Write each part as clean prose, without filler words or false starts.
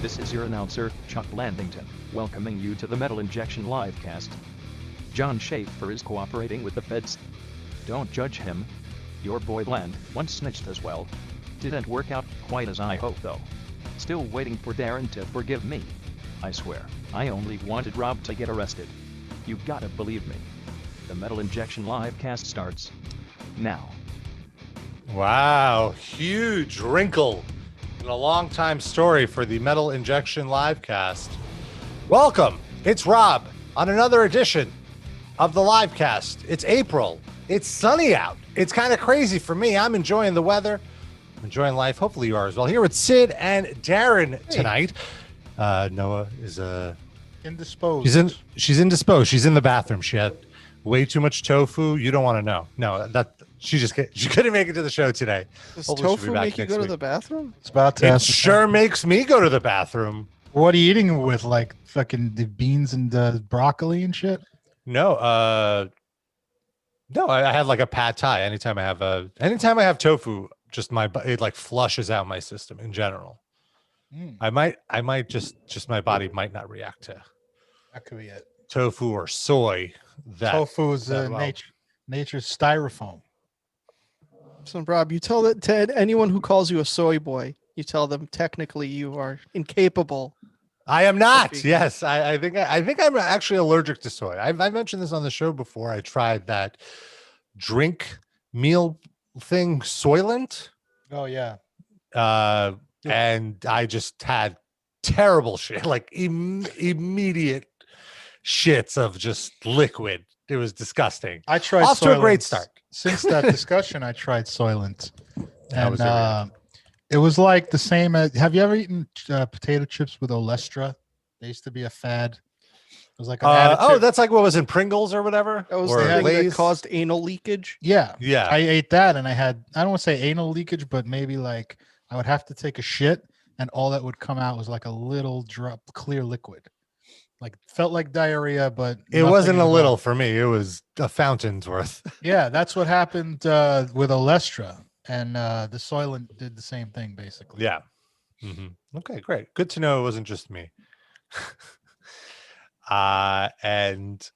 This is your announcer, Chuck Landington, welcoming you to the Metal Injection Livecast. John Schaefer is cooperating with the feds. Don't judge him. Your boy Bland once snitched as well. Didn't work out quite as I hoped though. Still waiting for Darren to forgive me. I swear, I only wanted Rob to get arrested. You gotta believe me. The Metal Injection Livecast starts now. Wow, huge wrinkle in a long-time story for the Metal Injection Livecast. Welcome, it's Rob on another edition of the Livecast. It's April, it's sunny out. It's kind of crazy for me. I'm enjoying the weather, I'm enjoying life. Hopefully you are as well. Here with Sid and Darren tonight. Noah is indisposed. She's indisposed. She's in the bathroom. She had way too much tofu. You don't want to know. No, she couldn't make it to the show today. Does Hopefully tofu make you go to the bathroom? It's about to. It sure makes me go to the bathroom. What are you eating with? Like fucking the beans and broccoli and shit? No, I had like a pad thai. Anytime I have tofu, it like flushes out my system in general. I might just my body might not react to That could be it. tofu or soy. Tofu is nature's styrofoam. So, Rob, you tell that to anyone who calls you a soy boy, you tell them technically you are incapable. I am not. Yes, I think I'm actually allergic to soy. I mentioned this on the show before. I tried that drink meal thing, Soylent. Oh yeah. And I just had terrible shit, like immediate shits of just liquid. It was disgusting. I tried off to a great start. Since that discussion, I tried Soylent, Was and it was like the same as. Have you ever eaten potato chips with Olestra? They used to be a fad. It was like an that's like what was in Pringles or whatever. That was or the thing that Lay's? caused anal leakage. Yeah. Yeah. I ate that, and I don't want to say anal leakage, but maybe like I would have to take a shit, and all that would come out was like a little drop, clear liquid. Like felt like diarrhea, but It wasn't a little for me. It was a fountain's worth. Yeah, that's what happened with Olestra, and the Soylent did the same thing basically. Yeah. Mm-hmm. Okay, great. Good to know it wasn't just me. And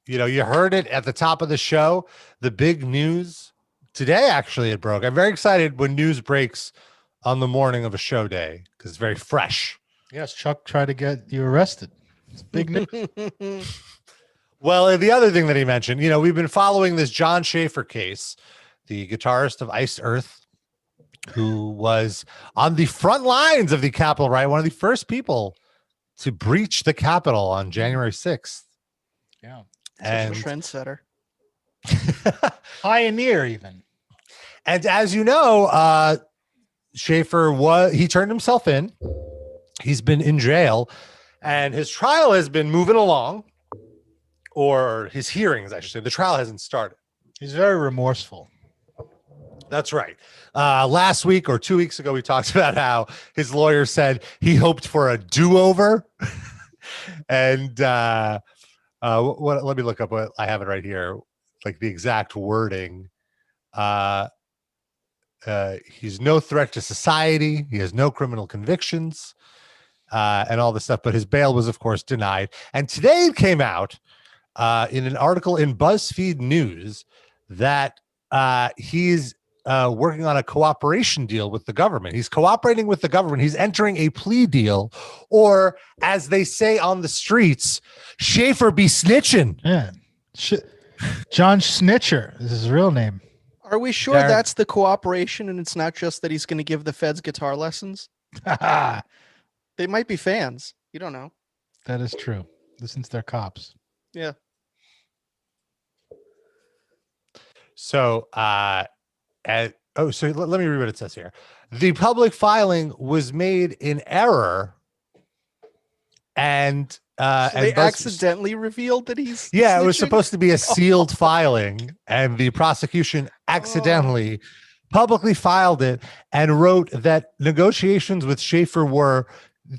you heard it at the top of the show. The big news today, actually, it broke. I'm very excited when news breaks on the morning of a show day because it's very fresh. Yes, Chuck tried to get you arrested. It's big news. Well, the other thing that he mentioned, we've been following this John Schaefer case, the guitarist of Iced Earth, who was on the front lines of the Capitol riot, one of the first people to breach the Capitol on January 6th. Yeah. And a trendsetter. Pioneer even. And as you know, Schaefer he turned himself in. He's been in jail, and his trial has been moving along, or his hearings, I should say. The trial hasn't started. He's very remorseful. That's right. Last week or 2 weeks ago, we talked about how his lawyer said he hoped for a do-over. And let me look up what I have it right here, like the exact wording. He's no threat to society. He has no criminal convictions. And all this stuff, but his bail was, of course, denied. And today it came out in an article in BuzzFeed News that he's working on a cooperation deal with the government. He's cooperating with the government. He's entering a plea deal, or as they say on the streets, Schaefer be snitching. Yeah, John Snitcher is his real name. Are we sure that's the cooperation, and it's not just that he's going to give the feds guitar lessons? They might be fans. You don't know. That is true. Since they're cops. Yeah. So, let me read what it says here. The public filing was made in error, and they accidentally revealed that he's. Yeah, snitching? It was supposed to be a sealed filing, and the prosecution accidentally publicly filed it and wrote that negotiations with Schaefer were,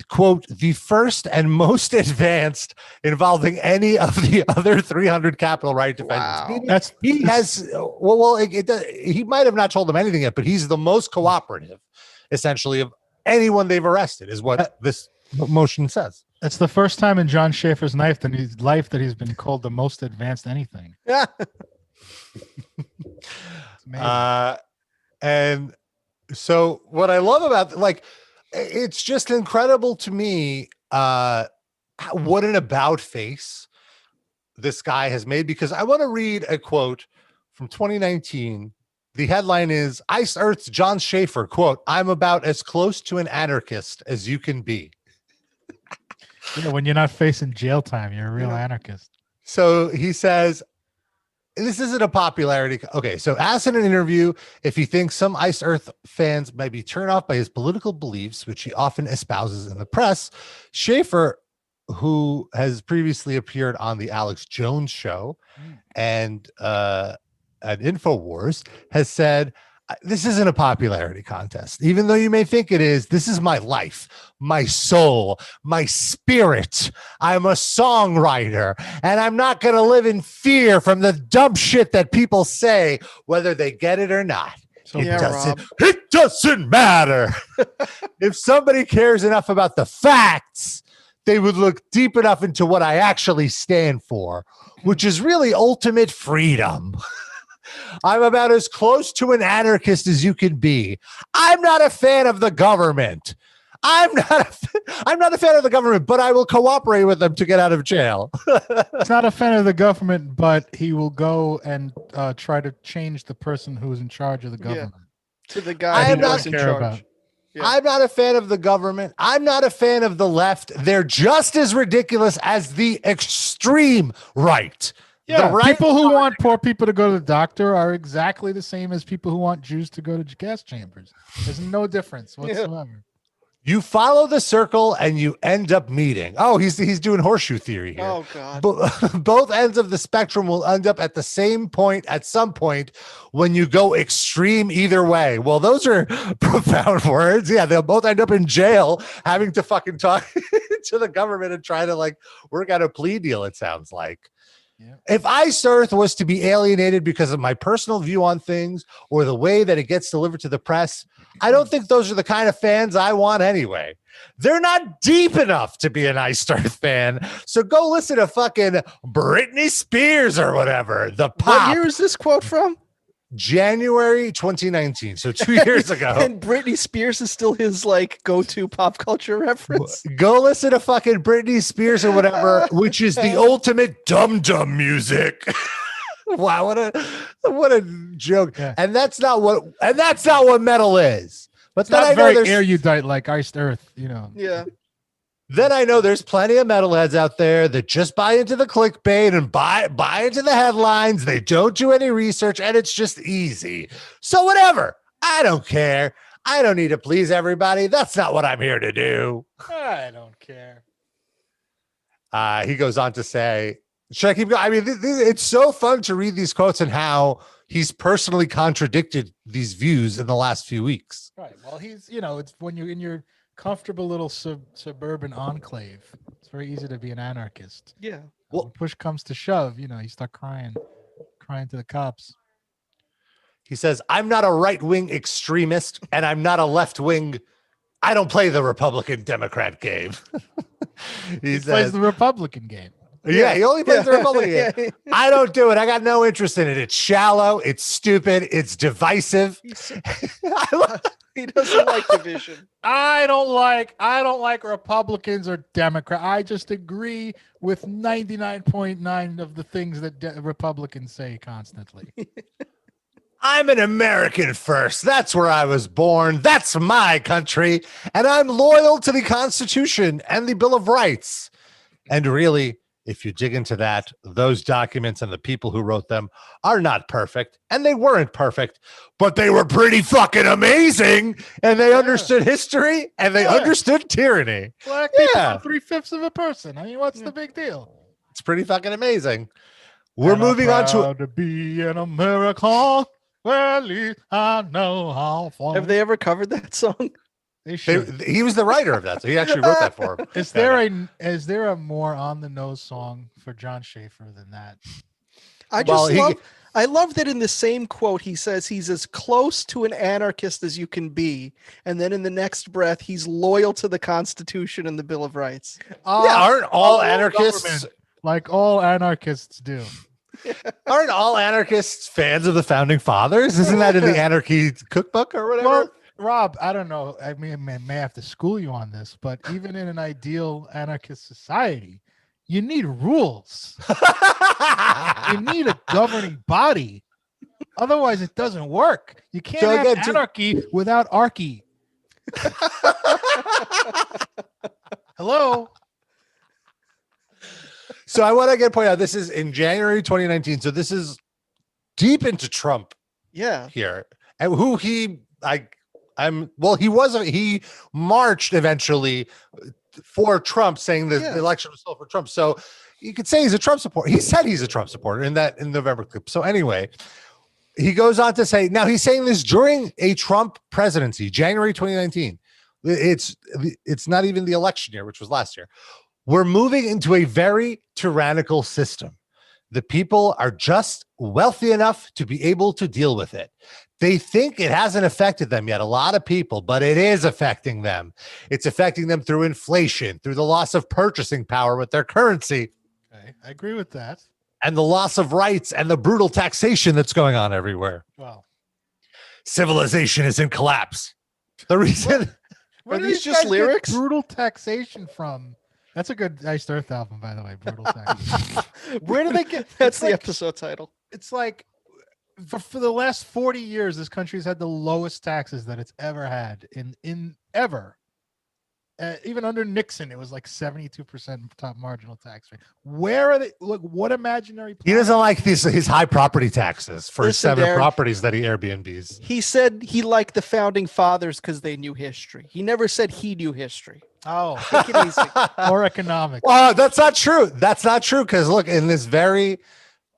quote, the first and most advanced involving any of the other 300 Capitol riot defendants. Wow. He might have not told them anything yet, but he's the most cooperative, essentially, of anyone they've arrested, is what this motion says. It's the first time in John Schaefer's life that he's been called the most advanced anything. Yeah. And so what I love about, like, it's just incredible to me what an about face this guy has made, because I want to read a quote from 2019. The headline is Ice Earth's John Schaefer, quote, "I'm about as close to an anarchist as you can be." When you're not facing jail time, you're a real anarchist. So he says, this isn't a popularity. Okay, so asked in an interview if he thinks some Ice Earth fans might be turned off by his political beliefs, which he often espouses in the press, Schaefer, who has previously appeared on the Alex Jones show and at InfoWars, has said, "This isn't a popularity contest. Even though you may think it is, this is my life, my soul, my spirit. I'm a songwriter, and I'm not going to live in fear from the dumb shit that people say, whether they get it or not. So It doesn't matter. If somebody cares enough about the facts, they would look deep enough into what I actually stand for, which is really ultimate freedom. I'm about as close to an anarchist as you can be. I'm not a fan of the government. I'm not a fan of the government, but I will cooperate with them to get out of jail." He's not a fan of the government, but he will go and try to change the person who's in charge of the government. To the guy who was in charge. About. Yeah. I'm not a fan of the government. I'm not a fan of the left. They're just as ridiculous as the extreme right. Yeah, the right people who want poor people to go to the doctor are exactly the same as people who want Jews to go to gas chambers. There's no difference whatsoever. You follow the circle and you end up meeting. Oh, he's doing horseshoe theory here. Oh God. Both ends of the spectrum will end up at the same point at some point when you go extreme either way. Well, those are profound words. Yeah, they'll both end up in jail having to fucking talk to the government and try to like work out a plea deal, it sounds like. Yeah. If Ice Earth was to be alienated because of my personal view on things or the way that it gets delivered to the press, I don't think those are the kind of fans I want anyway. They're not deep enough to be an Ice Earth fan. So go listen to fucking Britney Spears or whatever. The pop. What year is this quote from? January 2019, so 2 years ago. And Britney Spears is still his like go-to pop culture reference. Go listen to fucking Britney Spears or whatever, which is the ultimate dum-dum music. Wow, what a joke. Yeah. And that's not what metal is. But It's then not I know very there's erudite like Iced Earth, you know. Yeah. Then I know there's plenty of metalheads out there that just buy into the clickbait and buy into the headlines. They don't do any research and it's just easy. So whatever. I don't care. I don't need to please everybody. That's not what I'm here to do. I don't care. He goes on to say, should I keep going? I mean, it's so fun to read these quotes and how he's personally contradicted these views in the last few weeks. Right. Well, he's, it's when you're in your comfortable little suburban enclave, it's very easy to be an anarchist. Yeah. Well, when push comes to shove, you start crying to the cops. He says, "I'm not a right-wing extremist and I'm not a left-wing. I don't play the Republican Democrat game." he plays the Republican game. Yeah, he only plays the Republican game. I don't do it. I got no interest in it. It's shallow. It's stupid. It's divisive. He doesn't like division. I don't like Republicans or Democrats. I just agree with 99.9 of the things that Republicans say constantly. I'm an American first. That's where I was born. That's my country. And I'm loyal to the Constitution and the Bill of Rights. And really, if you dig into that, those documents and the people who wrote them are not perfect. And they weren't perfect, but they were pretty fucking amazing. And they understood history and they understood tyranny. Black people are 3/5 of a person. I mean, what's the big deal? It's pretty fucking amazing. We're moving on to be an American. Well, at least I know how far. Have they ever covered that song? They should. He was the writer of that, so he actually wrote that for him. Is there a more on the nose song for John Schaefer than that? I I love that in the same quote, he says he's as close to an anarchist as you can be. And then in the next breath, he's loyal to the Constitution and the Bill of Rights. Yeah, aren't all follow anarchists government, like all anarchists do? aren't all anarchists fans of the founding fathers? Isn't that in the Anarchy Cookbook or whatever? Well, Rob, I don't know. I mean, I may have to school you on this, but even in an ideal anarchist society, you need rules. You need a governing body. Otherwise, it doesn't work. You can't So have again, anarchy without archy. Hello. So I want to point out this is in January 2019. So this is deep into Trump Yeah. here, and who he he marched eventually for Trump, saying that the election was still for Trump. So you could say he's a Trump supporter. He said he's a Trump supporter in November clip. So anyway, he goes on to say, now he's saying this during a Trump presidency, January 2019. It's not even the election year, which was last year. We're moving into a very tyrannical system. The people are just wealthy enough to be able to deal with it. They think it hasn't affected them yet, a lot of people, but it is affecting them. It's affecting them through inflation, through the loss of purchasing power with their currency. Okay, I agree with that. And the loss of rights and the brutal taxation that's going on everywhere. Well, Civilization is in collapse. The reason where Are do these these just guys get lyrics? brutal taxation from? That's a good Iced Earth album, by the way. Brutal taxation. Where do they get? That's it's the like, episode title. It's like for the last 40 years, this country's had the lowest taxes that it's ever had in ever. Even under Nixon, it was like 72% top marginal tax rate. Where are they? Look, what imaginary? he doesn't like his high property taxes for his Listen, 7 Darren, properties that he Airbnbs. He said he liked the founding fathers because they knew history. He never said he knew history. Oh, Take it easy. or economics. Well, that's not true. That's not true. Because look, in this very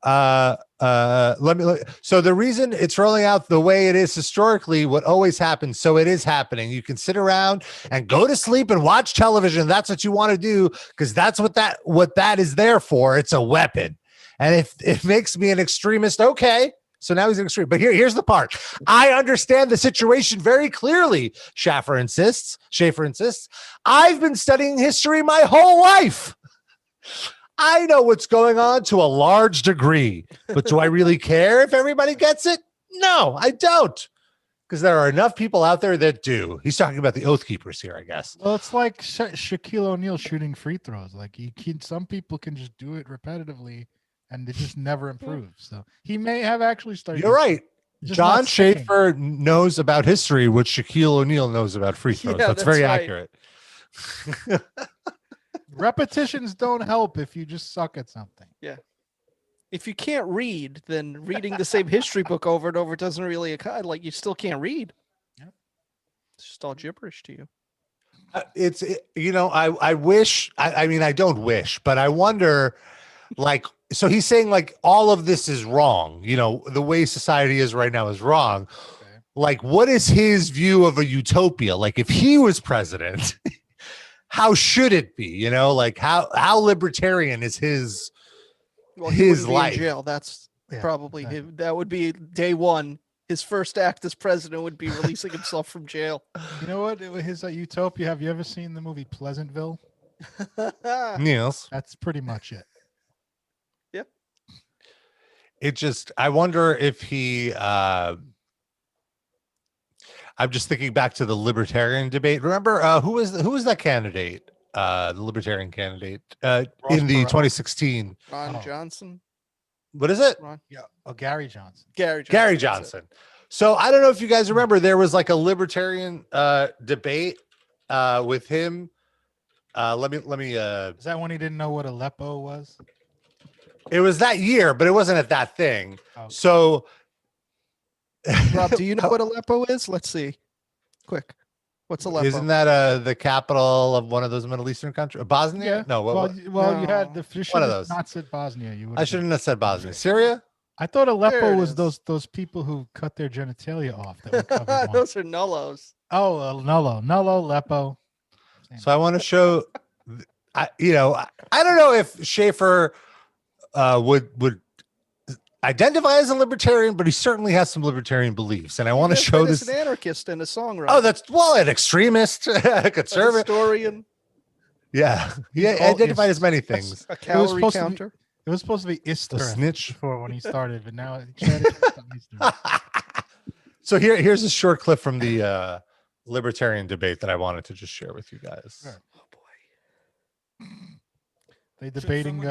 let me look. So the reason it's rolling out the way it is historically, what always happens, so it is happening. You can sit around and go to sleep and watch television. That's what you want to do, because that's what that is there for. It's a weapon. And if it makes me an extremist, okay. So now he's an extreme. But here's the part. I understand the situation very clearly, Schaefer insists. I've been studying history my whole life. I know what's going on to a large degree. But do I really care if everybody gets it? No, I don't. Because there are enough people out there that do. He's talking about the Oath Keepers here, I guess. Well, it's like Shaquille O'Neal shooting free throws. Like some people can just do it repetitively, and it just never improves. So he may have actually started. You're right. just John not sticking. Schaefer knows about history, what Shaquille O'Neal knows about free throws. Yeah, that's that's very right. accurate. Repetitions don't help if you just suck at something. If you can't read, then reading the same history book over and over doesn't really like you still can't read. Yep. It's just all gibberish to you. I wish, I mean, I don't wish, but I wonder, like, so he's saying like all of this is wrong. The way society is right now is wrong. Okay. Like, what is his view of a utopia? Like, if he was president, how should it be? Like how libertarian is his Well, he his wouldn't be life? in jail. That's Yeah, probably exactly. that would be day one. His first act as president would be releasing himself from jail. You know what? His utopia. Have you ever seen the movie Pleasantville? Yes. That's pretty much it. It just, I wonder if he, I'm just thinking back to the libertarian debate. Remember, who was that candidate? The libertarian candidate in the Perot. 2016. Ron Oh. Johnson. What is it? Ron Yeah. Oh, Gary Johnson. Gary Johnson. Gary that's it. Johnson. So I don't know if you guys remember, there was like a libertarian debate with him. Let me. Is that when he didn't know what Aleppo was? It was that year, but it wasn't at that thing. Oh. So, Rob, do you know what Aleppo is? Let's see. Quick. What's Aleppo? isn't that the capital of one of those Middle Eastern countries? Bosnia? Yeah. No. Well, you had No. you One of have those. not said Bosnia. You would. I shouldn't have said Bosnia. Syria? I thought There Aleppo it was is. those people who cut their genitalia off. That were covered once. Those are nullos. Oh, Nullo, Aleppo. So I want to show, I don't know if Schaefer would identify as a libertarian, but he certainly has some libertarian beliefs. And I want to show this. An anarchist and a songwriter. Oh, an extremist, a conservative historian. Yeah, he identified as many things. A calorie counter. It was supposed to be Easter snitch before when he started, but now So here's a short clip from the libertarian debate that I wanted to just share with you guys. Sure. Oh boy. They debating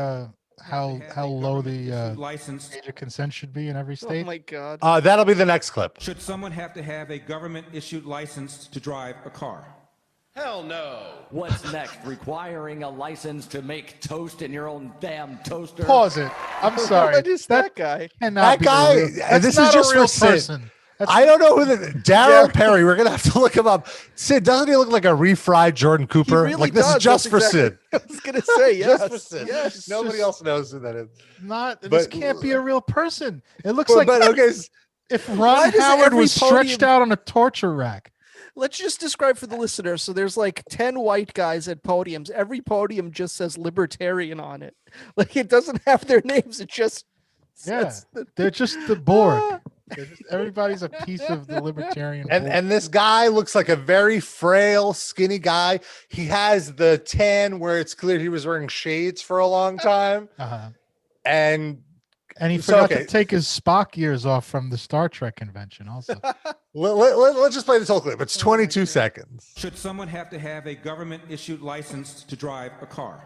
how low the age of consent should be in every state. Oh my God. That'll be the next clip. Should someone have to have a government-issued license to drive a car? Hell no. What's next? Requiring a license to make toast in your own damn toaster? Pause it. I'm sorry. What is that guy? That guy. This is just a real person. I don't know who Daryl Perry. We're gonna have to look him up. Sid, doesn't he look like a refried Jordan Cooper? Really like this does. is just That's for Sid. I was gonna say yes. Just for Sid. Yes. Nobody else knows who that is. This can't be a real person. It looks like okay. If Ron Howard was stretched out on a torture rack. Let's just describe for the listener. So there's like 10 white guys at podiums. Every podium just says libertarian on it. Like it doesn't have their names. It just they're just the Borg. Everybody's a piece of the libertarian. And this guy looks like a very frail, skinny guy. He has the tan where it's clear he was wearing shades for a long time. And he forgot to take his Spock years off from the Star Trek convention also. Let's just play this whole clip. It's 22 seconds. Should someone have to have a government-issued license to drive a car?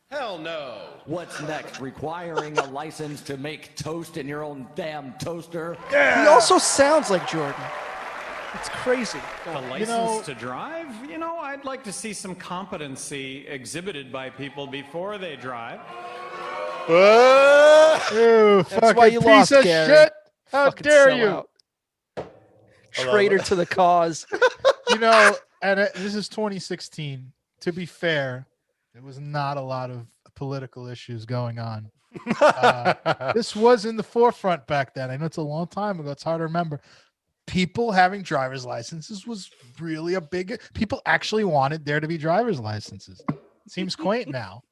Hell no. What's next? Requiring a license to make toast in your own damn toaster? He also sounds like Jordan. It's crazy. A license to drive? You know, I'd like to see some competency exhibited by people before they drive. You That's why you piece lost, of Gary. shit. How Fucking dare sell you? out. Traitor to the cause. And this is 2016. To be fair, there was not a lot of political issues going on. This was in the forefront back then. I know it's a long time ago. It's hard to remember. People having driver's licenses was really a big. People actually wanted there to be driver's licenses. Seems quaint now.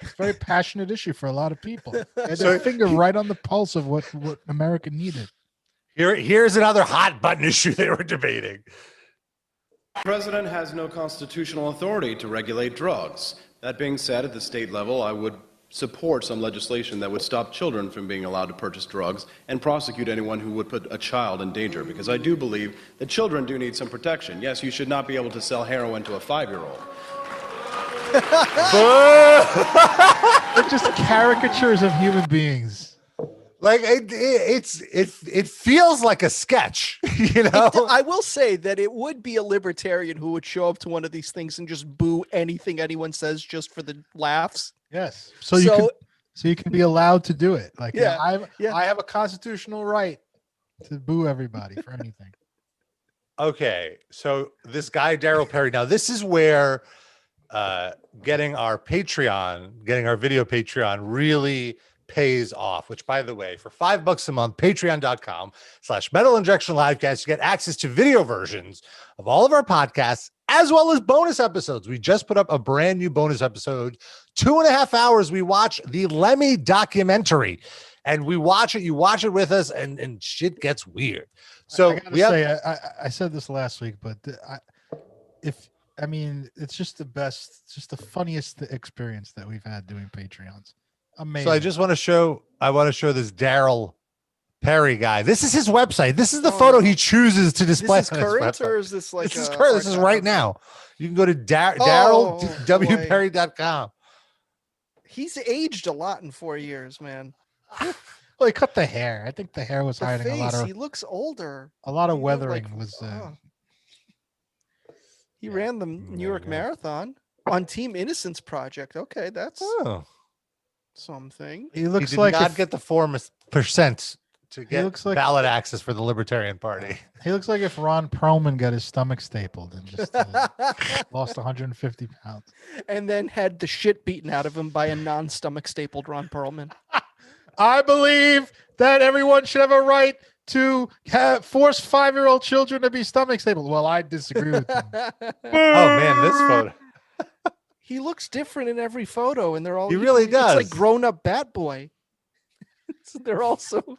It's a very passionate issue for a lot of people. They had their finger right on the pulse of what America needed. Here's another hot button issue they were debating. The president has no constitutional authority to regulate drugs. That being said, at the state level, I would support some legislation that would stop children from being allowed to purchase drugs and prosecute anyone who would put a child in danger, because I do believe that children do need some protection. Yes, you should not be able to sell heroin to a 5-year-old. They're just caricatures of human beings. Like it feels like a sketch, you know. I will say that it would be a libertarian who would show up to one of these things and just boo anything anyone says just for the laughs. Yes. So you can be allowed to do it. Like I have a constitutional right to boo everybody for anything. Okay, so this guy Daryl Perry. Now this is where getting our video Patreon really pays off, which by the way, for $5 a month, patreon.com/Metal Injection Livecast, you get access to video versions of all of our podcasts, as well as bonus episodes. We just put up a brand new bonus episode, 2.5 hours. We watch the Lemmy documentary, and we watch it. You watch it with us, and shit gets weird. So I said this last week, but it's just the best, it's just the funniest experience that we've had doing Patreons. Amazing. So I want to show this Daryl Perry guy. This is his website. This is the photo he chooses to display. This is current, or is this like this is current? This is right now. You can go to darylwperry.com. He's aged a lot in 4 years, man. Well, he cut the hair. I think the hair was hiding a lot of. He looks older. A lot of weathering was. He ran the New York Marathon on Team Innocence Project. Okay, that's something. He looks did like not get the 4% to get like ballot access for the Libertarian Party. He looks like if Ron Perlman got his stomach stapled and just lost 150 pounds. And then had the shit beaten out of him by a non-stomach stapled Ron Perlman. I believe that everyone should have a right to force 5-year-old children to be stomach stapled. Well, I disagree with him. Oh man, this photo. He looks different in every photo, and they're all. He really does. It's like grown-up Bat Boy. They're also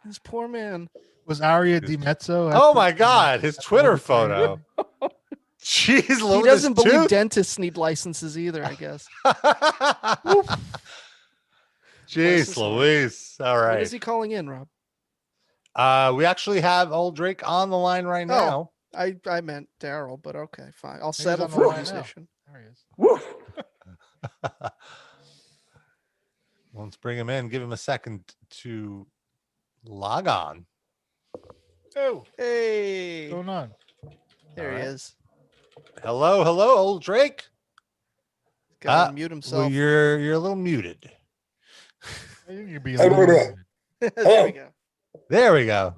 this poor man. Was Aria Di Mezzo? at Oh the- my God, his at the Twitter auditorium? photo. Jeez, He look at doesn't his believe tooth. dentists need licenses either, I guess. Jeez, his heart. Louise. All When right. is he calling in, Rob? We actually have old Drake on the line right now. I meant Daryl, but okay, fine. I'll He's settle on the for a line now. musician. There he is. Let's bring him in. Give him a second to log on. Oh, Hey, what's going on? there he Alright. is. Hello, old Drake. Got to mute Well, himself. you're a little muted. I think you'd be a How do I little do muted. There we go. There we go.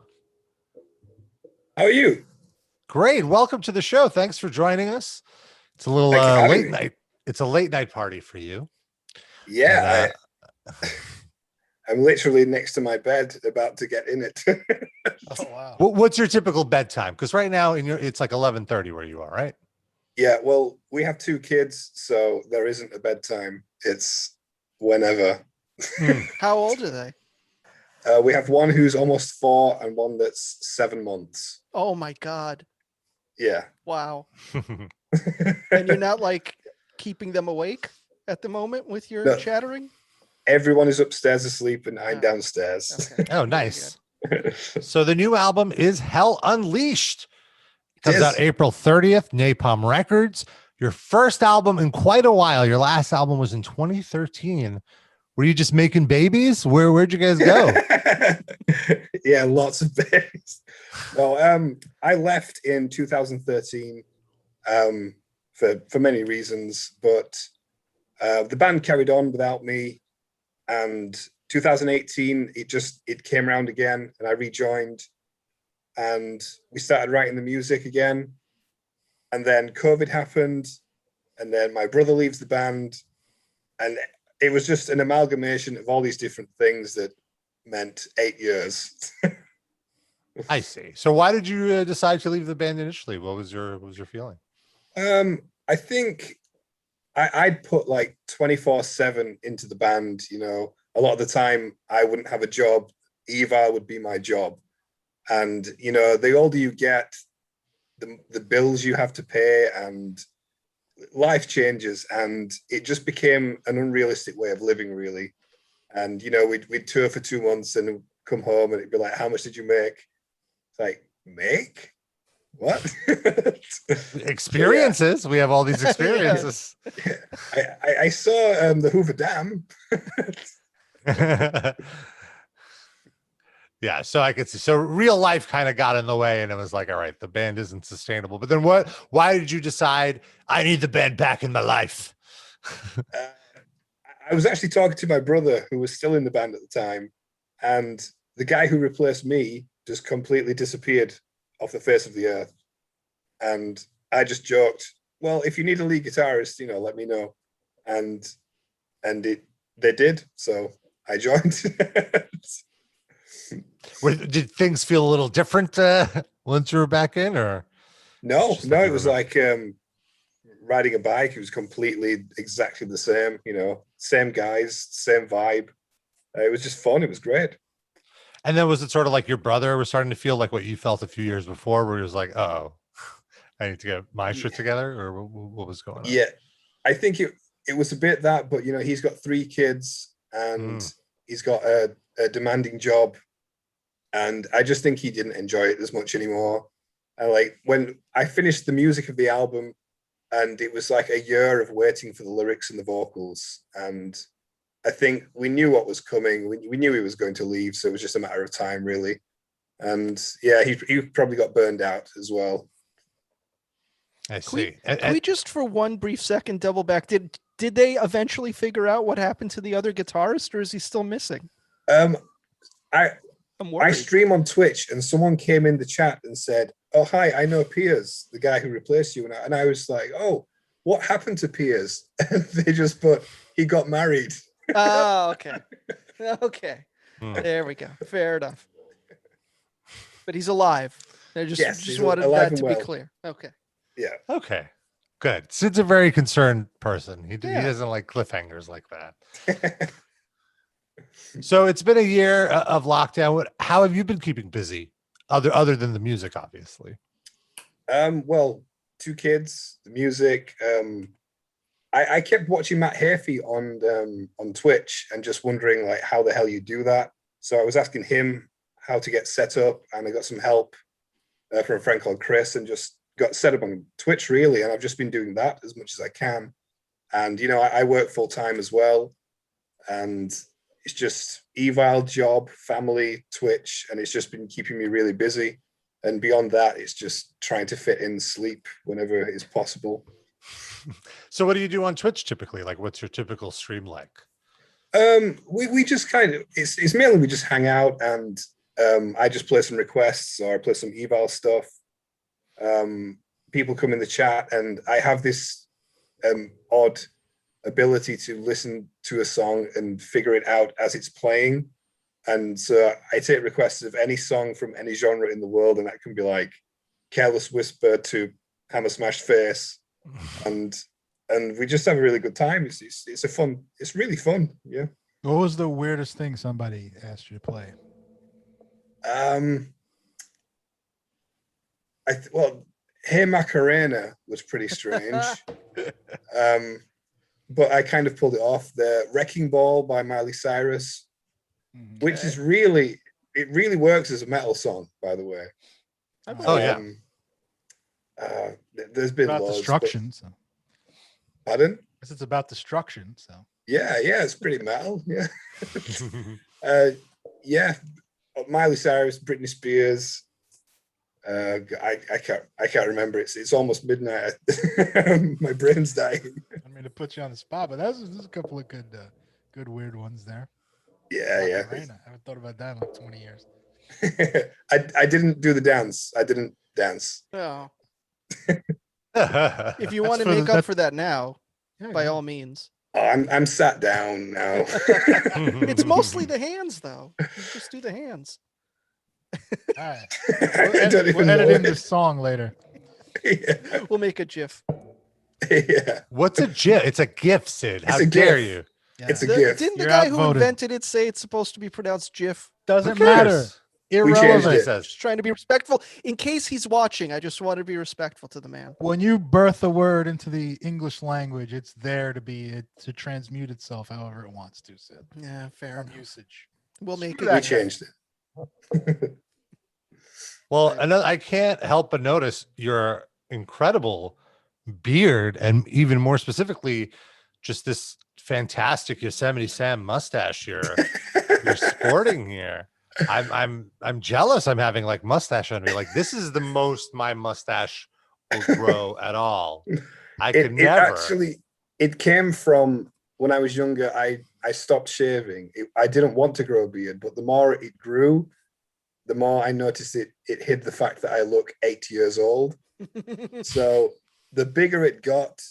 How are you? Great. Welcome to the show. Thanks for joining us. It's a little Thank you for having late me. night. It's a late night party for you. Yeah, And, I'm literally next to my bed, about to get in it. Oh wow. What's your typical bedtime? Because right now it's like 11:30 where you are, right? Yeah, well, we have 2 kids, so there isn't a bedtime. It's whenever. How old are they? We have one who's almost 4 and one that's 7 months. Oh my God. Yeah. Wow. And you're not like keeping them awake at the moment with your No. chattering? Everyone is upstairs asleep and I'm Oh. downstairs. Okay. Oh, nice. So the new album is Hell Unleashed. It comes Yes. out April 30th, Napalm Records. Your first album in quite a while. Your last album was in 2013. Were you just making babies? Where'd you guys go? Yeah, lots of babies. No, I left in 2013 for many reasons, but the band carried on without me. And 2018, it came around again, and I rejoined, and we started writing the music again. And then COVID happened, and then my brother leaves the band, and it was just an amalgamation of all these different things that meant 8 years. I see. So why did you decide to leave the band initially? What was your feeling? I think I'd put like 24/7 into the band. You know, a lot of the time I wouldn't have a job. EVILE would be my job. And, you know, the older you get, the bills you have to pay and life changes, and it just became an unrealistic way of living, really. And, you know, we'd tour for 2 months and come home and it'd be like, how much did you make? It's like, make? What? Experiences. We have all these experiences. I saw the Hoover Dam. Yeah, so I could see. So real life kind of got in the way, and it was like, all right, the band isn't sustainable. But then why did you decide I need the band back in my life? I was actually talking to my brother, who was still in the band at the time, and the guy who replaced me just completely disappeared off the face of the earth. And I just joked, well, if you need a lead guitarist, you know, let me know. And they did, so I joined. Did things feel a little different once you were back in, or No, Just like it you was like riding a bike. It was completely exactly the same, you know, same guys, same vibe. It was just fun. It was great. And then was it sort of like your brother was starting to feel like what you felt a few years before, where he was like, oh, I need to get my shit together, or what was going on? Yeah, I think it was a bit that, but, you know, he's got 3 kids and he's got a demanding job. And I just think he didn't enjoy it as much anymore. And like when I finished the music of the album, and it was like a year of waiting for the lyrics and the vocals. And I think we knew what was coming. We knew he was going to leave. So it was just a matter of time, really. And yeah, he probably got burned out as well. I Can we, see. can we just for one brief second double back? Did they eventually figure out what happened to the other guitarist, or is he still missing? I'm I worried. stream on Twitch, and someone came in the chat and said, oh, hi, I know Piers, the guy who replaced you. And I was like, oh, what happened to Piers? And they just put, he got married. Oh, okay. Okay. Hmm. There we go. Fair enough. But he's alive. I Yes, just he's wanted alive that and to be well. clear. Okay. Yeah. Okay, good. Sid's a very concerned person. He Yeah. doesn't like cliffhangers like that. So it's been a year of lockdown. How have you been keeping busy, other than the music, obviously? Well, 2 kids, the music. I kept watching Matt Heafy on Twitch and just wondering like how the hell you do that. So I was asking him how to get set up, and I got some help from a friend called Chris, and just got set up on Twitch really. And I've just been doing that as much as I can. And I work full time as well, and it's just EVILE, job, family, Twitch, and it's just been keeping me really busy. And beyond that, it's just trying to fit in sleep whenever is possible. So what do you do on Twitch typically? Like, what's your typical stream like? We just kind of, it's mainly we just hang out, and I just play some requests, or I play some EVILE stuff. People come in the chat, and I have this odd ability to listen to a song and figure it out as it's playing. And so I take requests of any song from any genre in the world, and that can be like Careless Whisper to Hammer Smash Face, and we just have a really good time. It's really fun. Yeah. What was the weirdest thing somebody asked you to play? Well, Hey Macarena was pretty strange. But I kind of pulled it off. The Wrecking Ball by Miley Cyrus, which is really works as a metal song, by the way. Oh yeah. There's been About loads, destruction. So. Pardon? It's about destruction. So. Yeah, it's pretty metal. Yeah. Yeah. Miley Cyrus, Britney Spears. I can't remember. It's almost midnight. My brain's dying. I mean to put you on the spot, but there's a couple of good weird ones there. Yeah. I haven't thought about that in like 20 years. I didn't do the dance. I didn't dance. No. If you want to make up for that now, by all means. Oh, I'm sat down now. It's mostly the hands, though. You just do the hands. All right. We'll edit in this song later. Yeah. We'll make a GIF. Yeah. What's a GIF? It's a GIF, Sid. How a dare GIF. you? Yeah. It's a GIF. Didn't the You're guy who outvoted. invented it say it's supposed to be pronounced GIF? Doesn't Who cares? matter. We changed Irrelevant. it. Just trying to be respectful. In case he's watching, I just want to be respectful to the man. When you birth a word into the English language, it's there to transmute itself however it wants to. Sid. Yeah, fair From enough. usage. We'll make We it. changed it. Well, I can't help but notice your incredible beard, and even more specifically, just this fantastic Yosemite Sam mustache you're sporting here. I'm jealous. I'm having like mustache on me. Like, this is the most my mustache will grow at all. I could never. It came from when I was younger. I stopped shaving. I didn't want to grow a beard, but the more it grew, the more I noticed it hid the fact that I look 8 years old. So the bigger it got,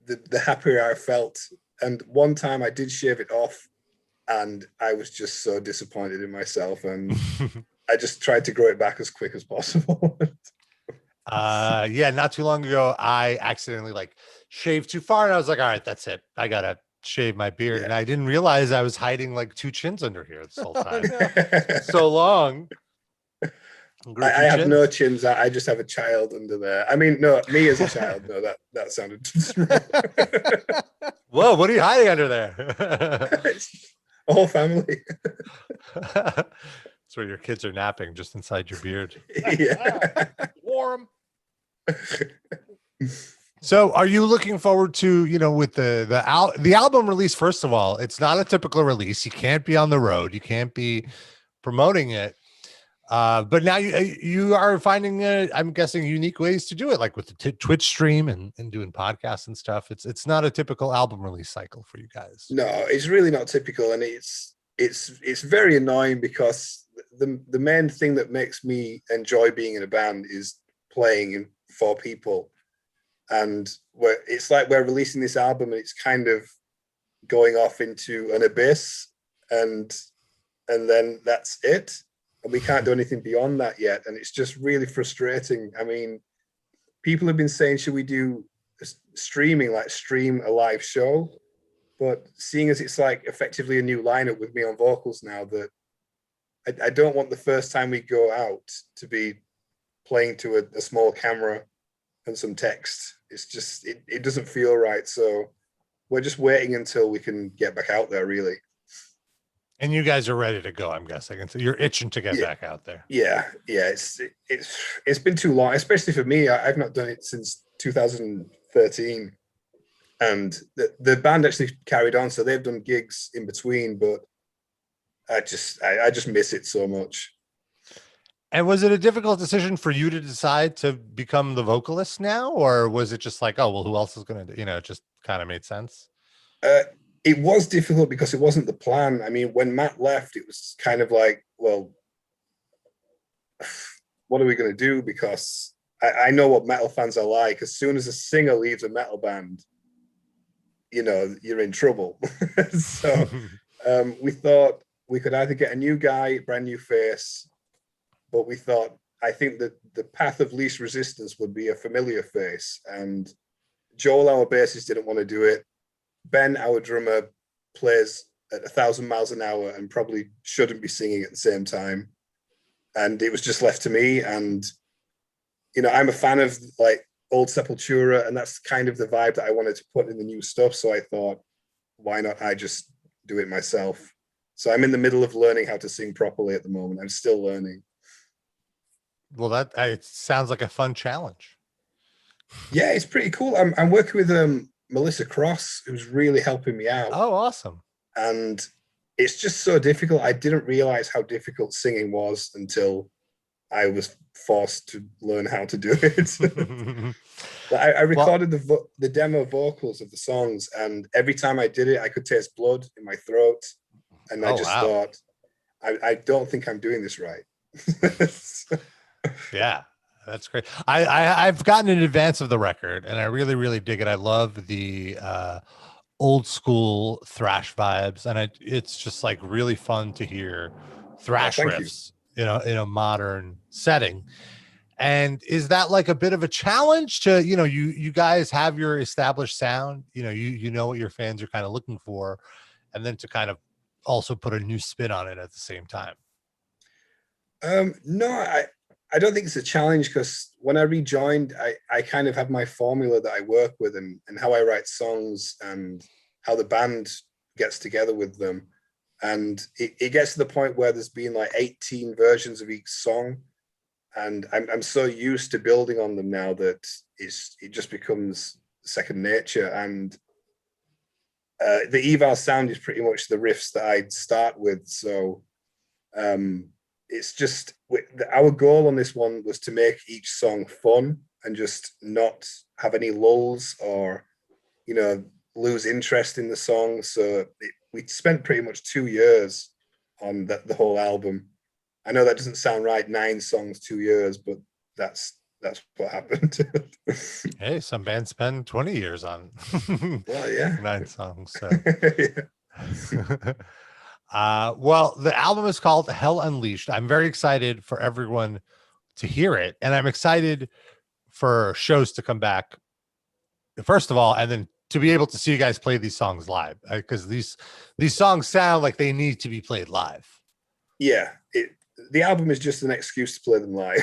the happier I felt. And one time I did shave it off, and I was just so disappointed in myself, and I just tried to grow it back as quick as possible. Yeah, not too long ago, I accidentally like shaved too far, and I was like, all right, that's it. I gotta shave my beard. Yeah. And I didn't realize I was hiding like 2 chins under here this whole time. I So long. have no chins. I just have a child under there. I mean, no, me as a child. No, that sounded wrong. Whoa, what are you hiding under there? A whole family. That's where your kids are napping, just inside your beard. Yeah. Warm. So are you looking forward to, with the album release? First of all, it's not a typical release. You can't be on the road. You can't be promoting it. But now you are finding, I'm guessing, unique ways to do it, like with the Twitch stream and doing podcasts and stuff. It's not a typical album release cycle for you guys. No, it's really not typical, and it's very annoying because the main thing that makes me enjoy being in a band is playing for people, and it's like we're releasing this album and it's kind of going off into an abyss, and then that's it. And we can't do anything beyond that yet. And it's just really frustrating. I mean, people have been saying, should we do streaming, like stream a live show? But seeing as it's like effectively a new lineup with me on vocals now, that I don't want the first time we go out to be playing to a small camera and some text. It's just, it doesn't feel right. So we're just waiting until we can get back out there, really. And you guys are ready to go, I'm guessing. And so you're itching to get back out there. Yeah. It's been too long, especially for me. I've not done it since 2013. And the band actually carried on, so they've done gigs in between, but I just miss it so much. And was it a difficult decision for you to decide to become the vocalist now, or was it just like, oh well, who else is going to do? It just kind of made sense. It was difficult because it wasn't the plan. I mean, when Matt left, it was kind of like, well, what are we going to do? Because I know what metal fans are like. As soon as a singer leaves a metal band, you're in trouble. So we thought we could either get a new guy, brand new face, but we thought, I think that the path of least resistance would be a familiar face. And Joel, our bassist, didn't want to do it. Ben, our drummer, plays at 1,000 miles an hour and probably shouldn't be singing at the same time. And it was just left to me. And, I'm a fan of like old Sepultura, and that's kind of the vibe that I wanted to put in the new stuff. So I thought, why not I just do it myself? So I'm in the middle of learning how to sing properly at the moment. I'm still learning. Well, it sounds like a fun challenge. Yeah, it's pretty cool. I'm working with Melissa Cross, who's really helping me out. Oh, awesome. And it's just so difficult. I didn't realize how difficult singing was until I was forced to learn how to do it. I recorded the demo vocals of the songs, and every time I did it, I could taste blood in my throat. And I just thought, I don't think I'm doing this right. Yeah, that's great. I've gotten in advance of the record, and I really, really dig it. I love the old school thrash vibes, and it's just like really fun to hear thrash riffs, in a modern setting. And is that like a bit of a challenge to, you guys have your established sound, you know what your fans are kind of looking for, and then to kind of also put a new spin on it at the same time? No, I don't think it's a challenge, because when I rejoined, I kind of have my formula that I work with, and how I write songs and how the band gets together with them. And it gets to the point where there's been like 18 versions of each song. And I'm so used to building on them now that it just becomes second nature. And the EVILE sound is pretty much the riffs that I'd start with. So it's just, our goal on this one was to make each song fun and just not have any lulls or, lose interest in the song. So we spent pretty much 2 years on the whole album. I know that doesn't sound right, 9 songs, 2 years, but that's what happened. Hey, some bands spend 20 years on well, yeah. 9 songs. So. Well, the album is called Hell Unleashed. I'm very excited for everyone to hear it, and I'm excited for shows to come back, first of all, and then to be able to see you guys play these songs live, because these songs sound like they need to be played live. Yeah, the album is just an excuse to play them live.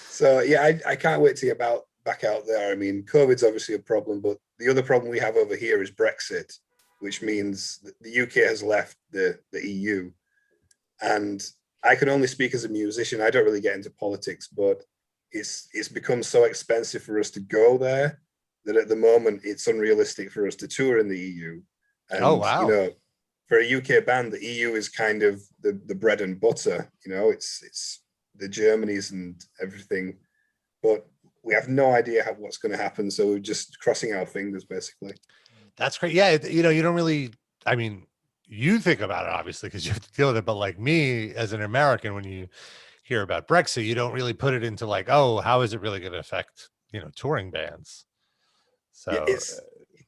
So yeah, I can't wait to get back out there. I mean, COVID's obviously a problem, but the other problem we have over here is Brexit, which means that the UK has left the EU. And I can only speak as a musician. I don't really get into politics, but it's become so expensive for us to go there that at the moment it's unrealistic for us to tour in the EU. And, oh, wow. For a UK band, the EU is kind of the bread and butter. It's the Germanys and everything, but we have no idea what's going to happen. So we're just crossing our fingers, basically. That's great. Yeah, you don't really. I mean, you think about it obviously because you have to deal with it, but like me as an American, when you hear about Brexit, you don't really put it into like, oh, how is it really going to affect touring bands? So yeah,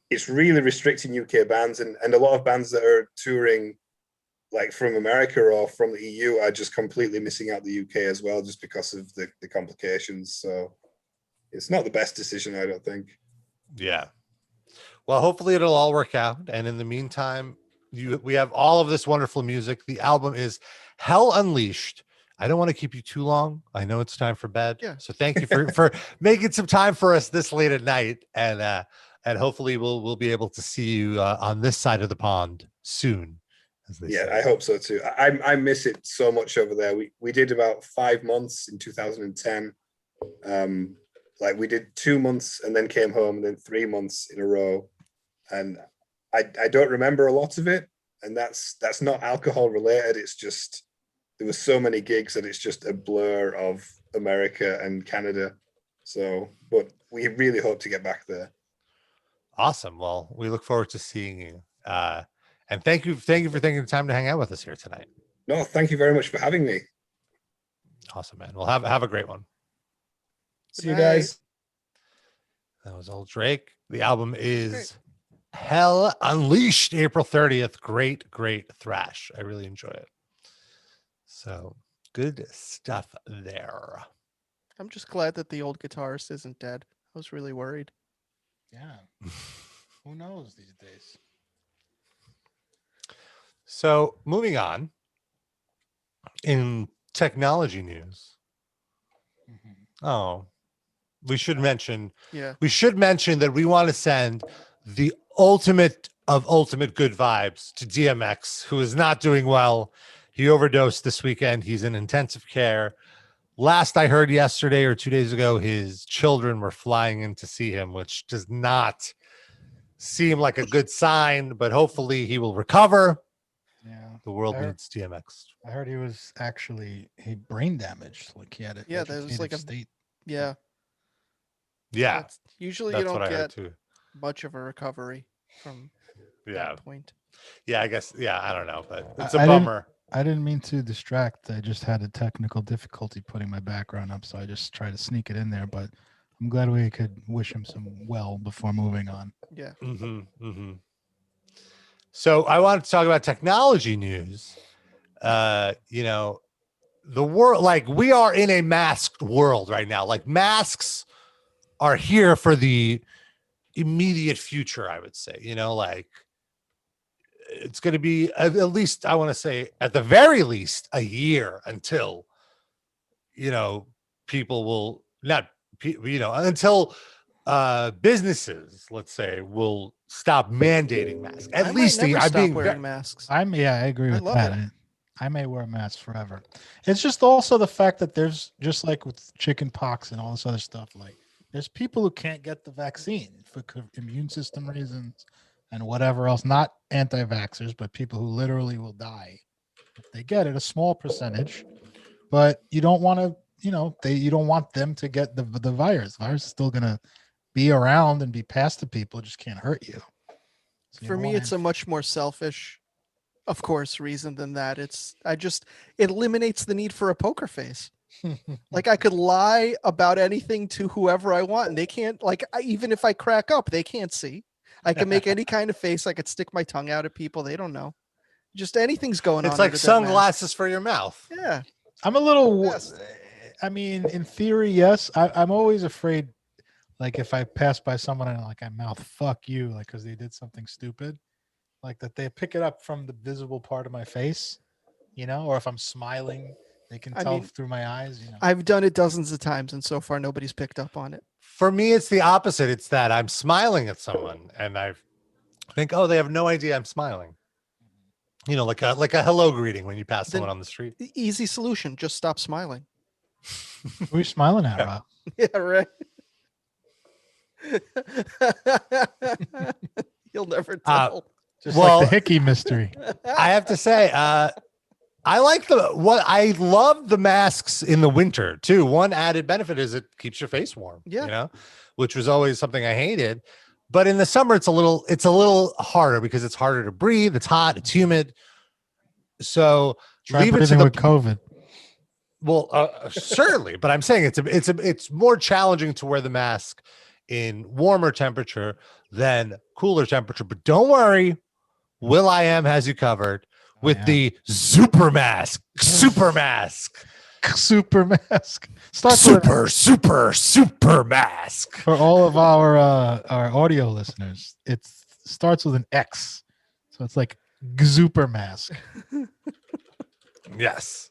it's really restricting UK bands, and a lot of bands that are touring like from America or from the EU are just completely missing out the UK as well, just because of the complications. So it's not the best decision, I don't think. Yeah. Well, hopefully it'll all work out. And in the meantime, we have all of this wonderful music. The album is Hell Unleashed. I don't want to keep you too long. I know it's time for bed. Yeah. So thank you for making some time for us this late at night. And hopefully we'll be able to see you on this side of the pond soon. As they say. I hope so too. I miss it so much over there. We did about 5 months in 2010. Like we did 2 months and then came home, and then 3 months in a row. And I don't remember a lot of it. And that's not alcohol related. It's just there were so many gigs that it's just a blur of America and Canada. So, but we really hope to get back there. Awesome. Well, we look forward to seeing you. And thank you for taking the time to hang out with us here tonight. No, thank you very much for having me. Awesome, man. Well, have a great one. See you guys. That was old Drake. The album is Hell Unleashed, April 30th. Great thrash. I really enjoy it. So good stuff there. I'm just glad that the old guitarist isn't dead. I was really worried. Yeah. Who knows these days? So moving on, in technology news. Oh, we should mention that we want to send the ultimate of ultimate good vibes to DMX, who is not doing well. He overdosed this weekend. He's in intensive care. Last I heard yesterday or 2 days ago, his children were flying in to see him, which does not seem like a good sign, but hopefully he will recover. Yeah. The world needs DMX. I heard he was actually brain damaged. Like he had a that was like a state. Yeah. Usually That's you don't what I heard get too. much of a recovery from that point. Yeah, I guess. Yeah, I don't know, but it's a bummer. I didn't mean to distract. I just had a technical difficulty putting my background up, so I just tried to sneak it in there. But I'm glad we could wish him some well before moving on. Yeah. So I wanted to talk about technology news. The world, like we are in a masked world right now. Like masks are here for the immediate future, I would say. Like it's going to be at least, I want to say at the very least a year until, people will not, until businesses, let's say, will stop mandating masks. At least I'm being wearing masks. I agree with that. I may wear masks forever. It's just also the fact that there's just like with chicken pox and all this other stuff, like there's people who can't get the vaccine for immune system reasons and whatever else, not anti-vaxxers, but people who literally will die if they get it, a small percentage, but you don't want to, you don't want them to get the virus. The virus is still going to be around and be passed to people. It just can't hurt you. So for me, it's a much more selfish, of course, reason than that. It eliminates the need for a poker face. Like I could lie about anything to whoever I want and they can't, even if I crack up, they can't see. I can make any kind of face. I could stick my tongue out at people. They don't know. Just anything's going on. It's like sunglasses for your mouth. Yeah. I'm a little, I mean, in theory, yes. I'm always afraid, like if I pass by someone and I mouth fuck you, like because they did something stupid, like that they pick it up from the visible part of my face, or if I'm smiling, they can tell through my eyes. I've done it dozens of times and so far nobody's picked up on it. For me, it's the opposite. It's that I'm smiling at someone and I think, oh, they have no idea I'm smiling. Like a hello greeting when you pass someone on the street. Easy solution. Just stop smiling. What are you smiling at, Rob? Yeah, right. You'll never tell. Just like the Hickey mystery. I have to say, I love the masks in the winter too. One added benefit is it keeps your face warm. Which was always something I hated. But in the summer, it's a little harder because it's harder to breathe. It's hot. It's humid. So try breathing with COVID. Well, certainly, but I'm saying it's more challenging to wear the mask in warmer temperature than cooler temperature. But don't worry, Will.i.am has you covered with the super mask. Super mask. Starts with super mask. for all of our audio listeners. It starts with an X, so it's like super mask. Yes.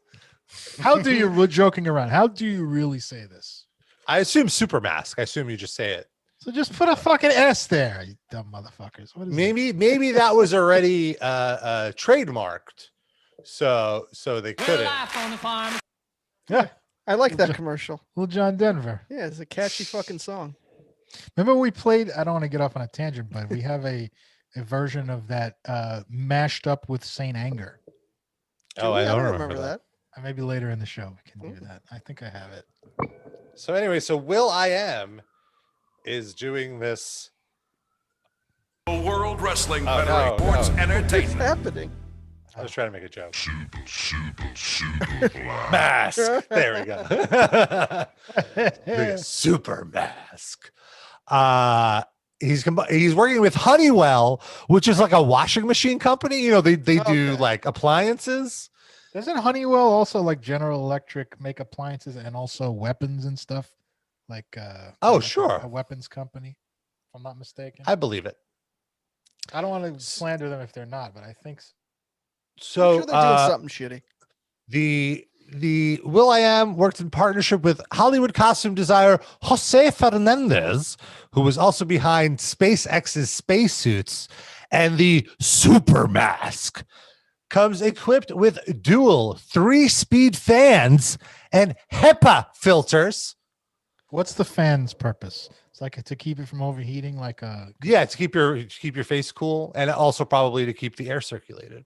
How do you? We're joking around. How do you really say this? I assume super mask. I assume you just say it. So just put a fucking S there, you dumb motherfuckers. What is Maybe that was already trademarked, so they couldn't. Yeah, I like that commercial. Little John Denver. Yeah, it's a catchy fucking song. Remember we played? I don't want to get off on a tangent, but we have a version of that mashed up with Saint Anger. Oh, I don't remember that. Maybe later in the show we can do that. I think I have it. So anyway, so Will I Am is doing this. World Wrestling Oh, Federation no, Sports no. Entertainment. What's happening? I was trying to make a joke. Mask. There we go. Super mask. He's working with Honeywell, which is like a washing machine company. You know, they do like appliances. Doesn't Honeywell also like General Electric make appliances and also weapons and stuff? Like sure, a weapons company, if I'm not mistaken. I believe it. I don't want to slander them if they're not, but I think so. So I'm sure they're doing something shitty. The Will I Am worked in partnership with Hollywood costume designer Jose Fernandez, who was also behind SpaceX's spacesuits, and the Super Mask comes equipped with dual 3-speed fans and HEPA filters. What's the fan's purpose? It's like to keep it from overheating, like a to keep your face cool, and also probably to keep the air circulated.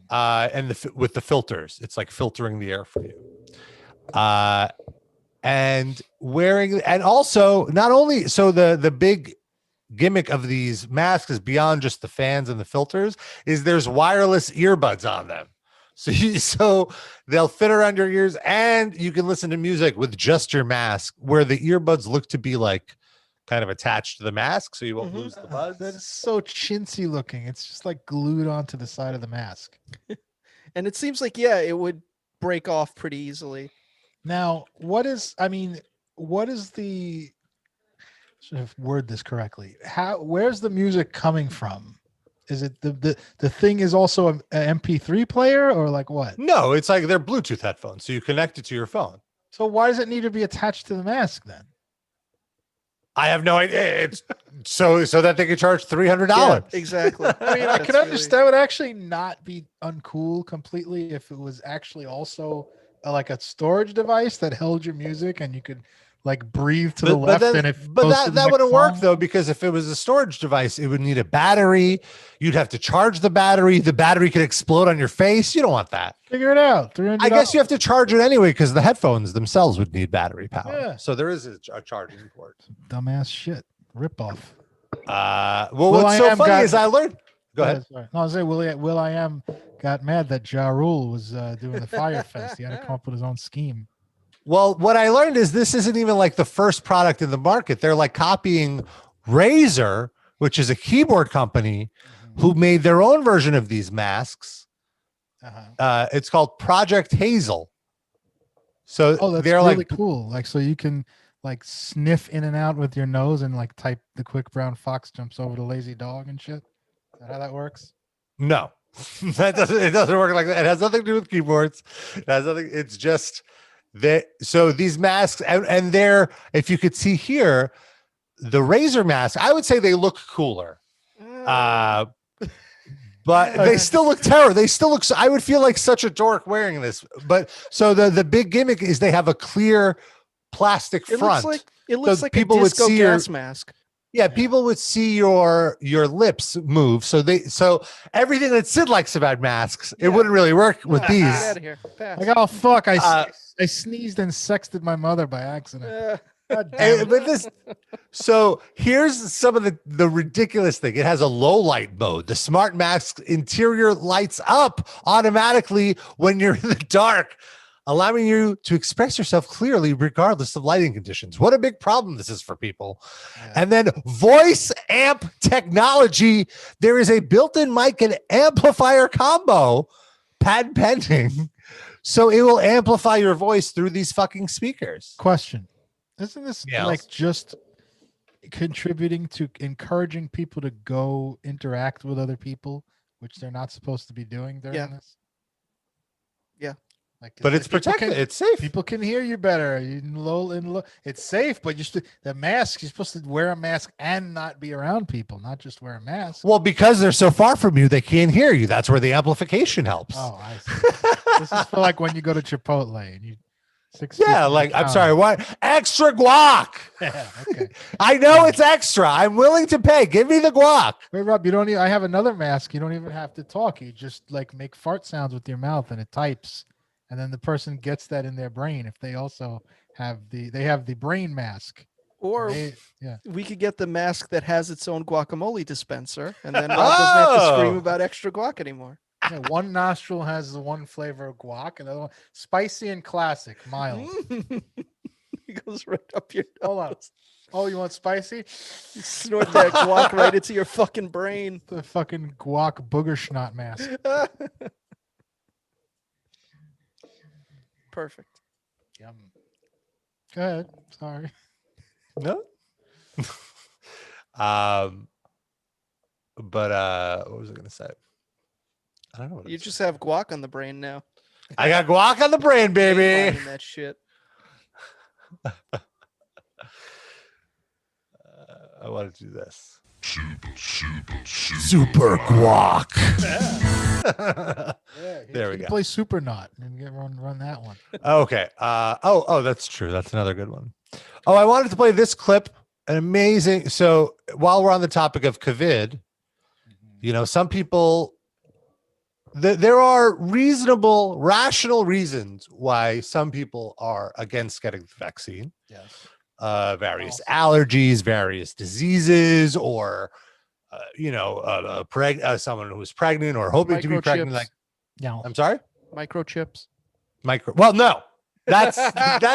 And with the filters, it's like filtering the air for you. And wearing, and also not only so the big gimmick of these masks is beyond just the fans and the filters, is there's wireless earbuds on them. So they'll fit around your ears, and you can listen to music with just your mask, where the earbuds look to be like kind of attached to the mask, so you won't lose the buzz. That is so chintzy looking. It's just like glued onto the side of the mask. And it seems like, yeah, it would break off pretty easily. Now, what is the, should have word this correctly. Where's the music coming from? Is it the thing is also an MP3 player, or like what? No, it's like they're Bluetooth headphones, so you connect it to your phone. So why does it need to be attached to the mask then? I have no idea. It's so that they can charge $300. Yeah, exactly. I mean, I could understand. That would actually not be uncool completely if it was actually also like a storage device that held your music and you could like breathe to the left. That wouldn't work though, because if it was a storage device, it would need a battery. You'd have to charge the battery. The battery could explode on your face. You don't want that. Figure it out. I guess you have to charge it anyway, because the headphones themselves would need battery power. Yeah. So there is a charging port. Dumbass shit. Rip off. Well, what's so funny is I learned. Go ahead. Sorry. No, I was saying Will I Am got mad that Ja Rule was doing the Fire Fest. He had to come up with his own scheme. Well, what I learned is this isn't even like the first product in the market. They're like copying Razer, which is a keyboard company, who made their own version of these masks. It's called Project Hazel. So that's they're really like cool. Like, so you can like sniff in and out with your nose and like type the quick brown fox jumps over the lazy dog and shit. Is that how that works? No, it doesn't work like that. It has nothing to do with keyboards. It has nothing. It's just that. So these masks, and they're, if you could see here, the Razer mask, I would say they look cooler. But they still look terrible. They still look, I would feel like such a dork wearing this. But so the big gimmick is they have a clear plastic front. It looks like people a disco would see gas mask. Yeah, people would see your lips move. So everything that Sid likes about masks, it wouldn't really work with these. Get out of here. Pass. Like, oh fuck, I sneezed and sexted my mother by accident. God damn it. So here's some of the ridiculous thing. It has a low light mode. The smart mask interior lights up automatically when you're in the dark, allowing you to express yourself clearly regardless of lighting conditions. What a big problem this is for people. Yeah. And then voice amp technology. There is a built-in mic and amplifier combo, patent pending. So it will amplify your voice through these fucking speakers. Question: Isn't this Yes. like just contributing to encouraging people to go interact with other people, which they're not supposed to be doing during this? Yeah. Like, But it's people protected. can- It's safe. People can hear you better. It's safe, but the mask. You're supposed to wear a mask and not be around people, not just wear a mask. Well, because they're so far from you, they can't hear you. That's where the amplification helps. Oh, I see. This is for like when you go to Chipotle and you. 6 feet Yeah, from the like I'm counter. sorry, what? Extra guac. Yeah, okay. I know it's extra. I'm willing to pay. Give me the guac. Wait, Rob, you don't I have another mask. You don't even have to talk. You just like make fart sounds with your mouth and it types. And then the person gets that in their brain if they also have the brain mask. Or yeah. we could get the mask that has its own guacamole dispenser, and then Rob doesn't have to scream about extra guac anymore. Yeah, one nostril has the one flavor of guac, and the other one spicy and classic, mild. It goes right up your nose. Hold on. Oh, you want spicy? You snort that guac right into your fucking brain. The fucking guac booger schnot mask. Perfect. Yum. Go ahead. Sorry. No. But what was I gonna say? I don't know. What You just have guac on the brain now. I got guac on the brain, baby. Finding that shit. I wanted to do this. Super guac. There we go. Play Super Knot and run that one. Okay. Oh, that's true. That's another good one. Oh, I wanted to play this clip. An amazing. So while we're on the topic of COVID, you know, some people. There are reasonable, rational reasons why some people are against getting the vaccine. Yes. Various allergies, various diseases, or someone who's pregnant or hoping to be pregnant. Like, yeah. I'm sorry. Microchips. Well, no, that's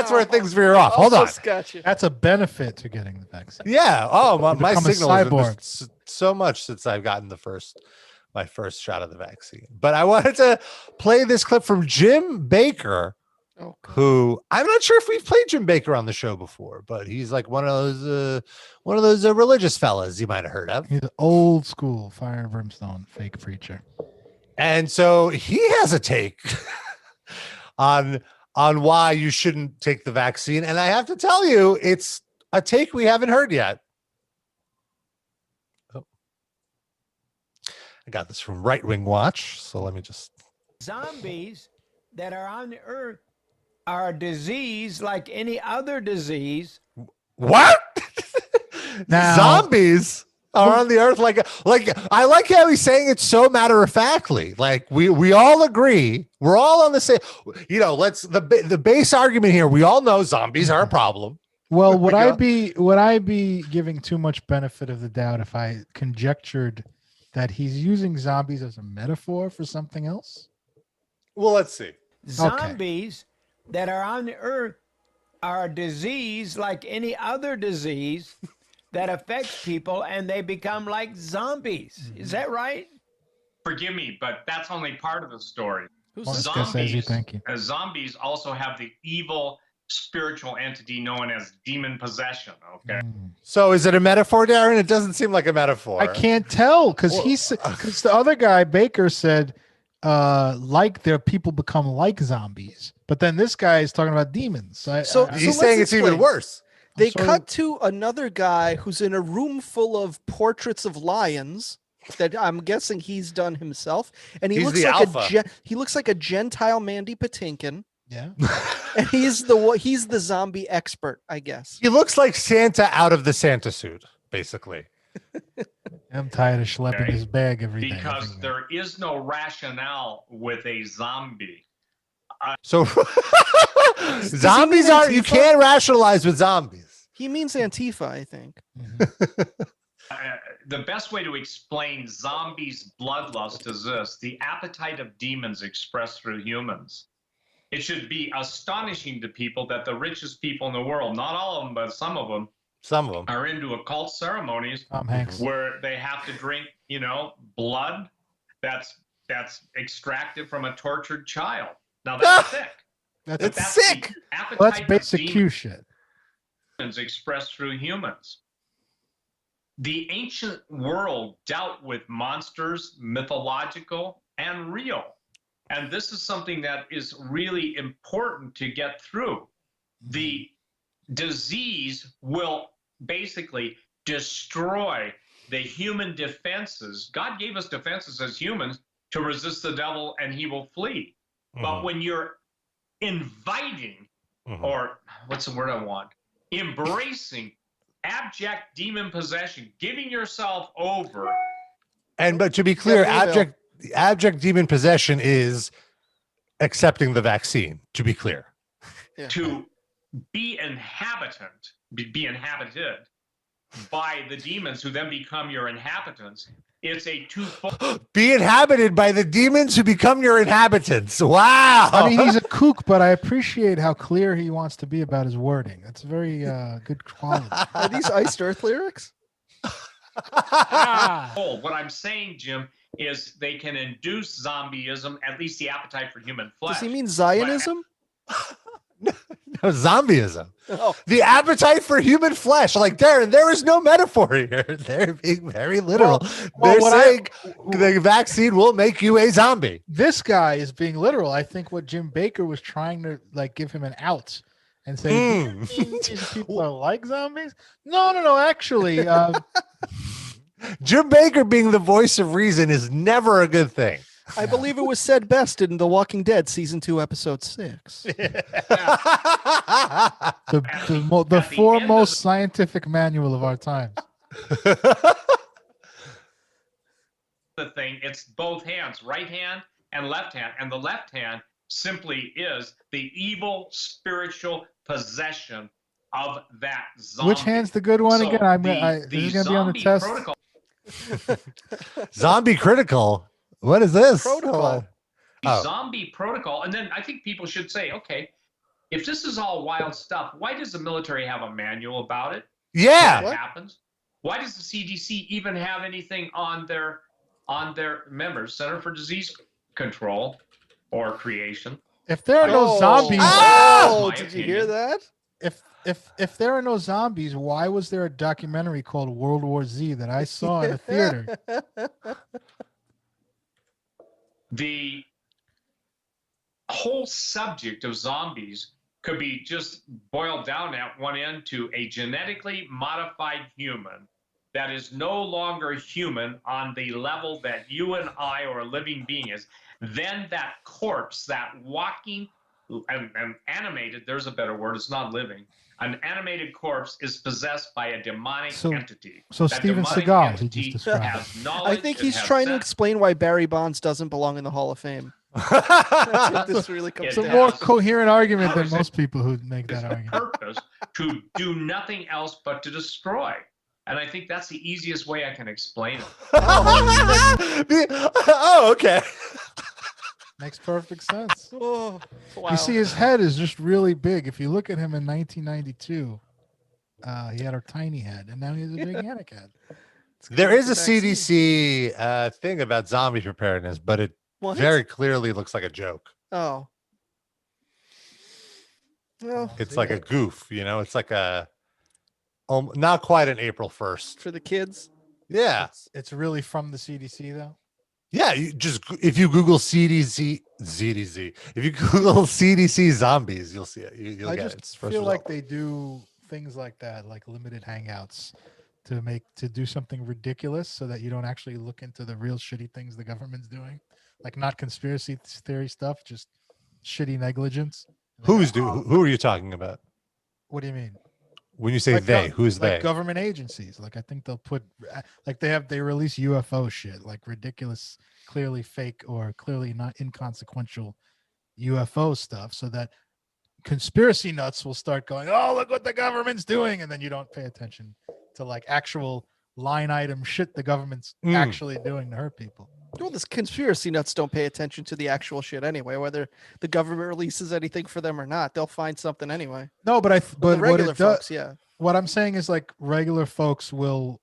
where things veer off. Hold on. Gotcha. That's a benefit to getting the vaccine. Yeah. Oh, my become a signal has cyborg. been so much since I've gotten my first shot of the vaccine. But I wanted to play this clip from Jim Baker, who I'm not sure if we've played Jim Baker on the show before, but he's like one of those religious fellas you might have heard of. He's an old school fire and brimstone fake preacher. And so he has a take on why you shouldn't take the vaccine. And I have to tell you, it's a take we haven't heard yet. I got this from Right Wing Watch, so let me just. Zombies that are on the earth are a disease like any other disease. What? Now, Zombies are on the earth like I like how he's saying it so matter-of-factly. Like we all agree. We're all on the same, let's the base argument here. We all know zombies are a problem. Well, would I be giving too much benefit of the doubt if I conjectured that he's using zombies as a metaphor for something else? Well, let's see. Zombies that are on the earth are a disease like any other disease that affects people and they become like zombies. Is that right? Forgive me, but that's only part of the story. Zombies also have the evil spiritual entity known as demon possession. Okay. So is it a metaphor, Darren? It doesn't seem like a metaphor. I can't tell because the other guy Baker said their people become like zombies, but then this guy is talking about demons. So he's saying it's even worse. They cut to another guy who's in a room full of portraits of lions that I'm guessing he's done himself, and he looks like a Gentile Mandy Patinkin. Yeah. And he's the zombie expert, I guess. He looks like Santa out of the Santa suit, basically. I'm tired of schlepping his bag every day. Because there is no rationale with a zombie. So zombies you can't rationalize with zombies. He means Antifa, I think. The best way to explain zombies' bloodlust is this: the appetite of demons expressed through humans. It should be astonishing to people that the richest people in the world, not all of them, but some of them, are into occult ceremonies where they have to drink, blood that's extracted from a tortured child. Now that's sick. That's sick. That's basic Q shit. Expressed through humans. The ancient world dealt with monsters, mythological and real. And this is something that is really important to get through. The disease will basically destroy the human defenses. God gave us defenses as humans to resist the devil and he will flee. But when you're inviting, or what's the word I want? Embracing abject demon possession, giving yourself over. But to be clear, abject demon possession is accepting the vaccine, to be clear. To be inhabited by the demons who then become your inhabitants. It's a twofold. Be inhabited by the demons who become your inhabitants. Wow. I mean, he's a kook, but I appreciate how clear he wants to be about his wording. That's very good quality. Are these Iced Earth lyrics? What I'm saying, Jim, is they can induce zombieism, at least the appetite for human flesh. Does he mean Zionism? No, zombieism. Oh. The appetite for human flesh. Like, Darren, there is no metaphor here. They're being very literal. They're saying the vaccine will make you a zombie. This guy is being literal. I think what Jim Baker was trying to give him an out and say, these people are like zombies? No. Actually, Jim Baker being the voice of reason is never a good thing. I believe it was said best in The Walking Dead season 2, episode 6. The foremost scientific manual of our times. The thing, it's both hands, right hand and left hand, and the left hand simply is the evil spiritual possession of that zombie. Which hand's the good one again? This is going to be on the test. Protocol. Zombie critical. What is this? Protocol. Zombie protocol. And then I think people should say, okay, if this is all wild stuff, why does the military have a manual about it? Yeah. What happens? Why does the CDC even have anything on their members, Center for Disease Control or Creation? If there are no zombies, did you hear that? If there are no zombies, why was there a documentary called World War Z that I saw in a theater? The whole subject of zombies could be just boiled down at one end to a genetically modified human that is no longer human on the level that you and I or a living being is. Then that corpse, that walking and animated, there's a better word, it's not living. An animated corpse is possessed by a demonic entity. So that Steven demonic Seagal, he entity just described. has knowledge, I think it he's has trying to sense. explain why Barry Bonds doesn't belong in the Hall of Fame. That's what this really comes It's a down more to. coherent argument than most people who make that argument. Purpose to do nothing else but to destroy. And I think that's the easiest way I can explain it. Oh, okay. Makes perfect sense. Oh, wow. You see, his head is just really big. If you look at him in 1992, he had a tiny head, and now he has a gigantic head. There is a CDC thing about zombie preparedness, but it very clearly looks like a joke. Oh. Well, It's like a goof, you know? It's like a not quite an April 1st. for the kids. Yeah. It's really from the CDC, though. Yeah, you just if you Google ZDZ, if you Google CDC zombies, you'll see it. You'll I get just it. It's first feel result. like they do things like that, like limited hangouts, to do something ridiculous, so that you don't actually look into the real shitty things the government's doing, like not conspiracy theory stuff, just shitty negligence. Who are you talking about? What do you mean? When you say Like they, who's like they? government agencies. Like I think they'll put like they release UFO shit, like ridiculous, clearly fake or clearly not inconsequential UFO stuff, so that conspiracy nuts will start going, oh, look what the government's doing, and then you don't pay attention to like actual line item shit the government's actually doing to hurt people. Well, this conspiracy nuts don't pay attention to the actual shit anyway. Whether the government releases anything for them or not, they'll find something anyway. No, but the regular folks, yeah. What I'm saying is like regular folks will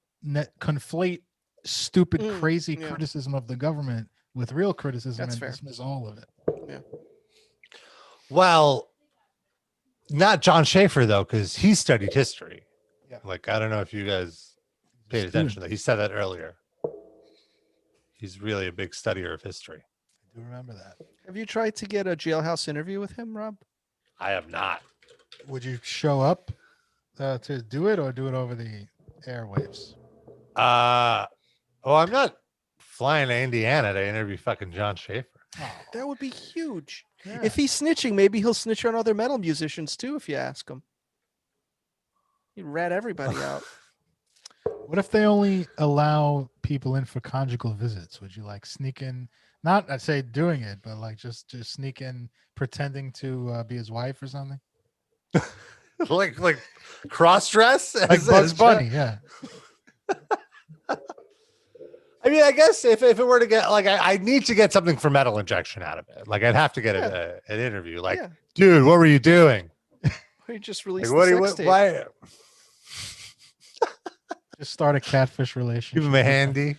conflate stupid, crazy criticism of the government with real criticism and dismiss all of it. Yeah. Well, not John Schaefer though, because he studied history. Yeah. Like I don't know if you guys paid attention to that. He said that earlier. He's really a big studier of history. I do remember that. Have you tried to get a jailhouse interview with him, Rob? I have not. Would you show up to do it or do it over the airwaves? Oh, I'm not flying to Indiana to interview fucking John Schaefer. That would be huge. Yeah. If he's snitching, maybe he'll snitch on other metal musicians too. If you ask him, he'd rat everybody out. What if they only allow people in for conjugal visits? Would you like sneak in? Not, I'd say doing it, but like just sneak in, pretending to be his wife or something. like cross dress, Like Bugs Bunny, yeah. I mean, I guess if it were to get like, I need to get something for Metal Injection out of it. Like, I'd have to get an interview. Like, dude, what were you doing? He just released Like, the sex tape. why? Just start a catfish relationship. Give him a handy.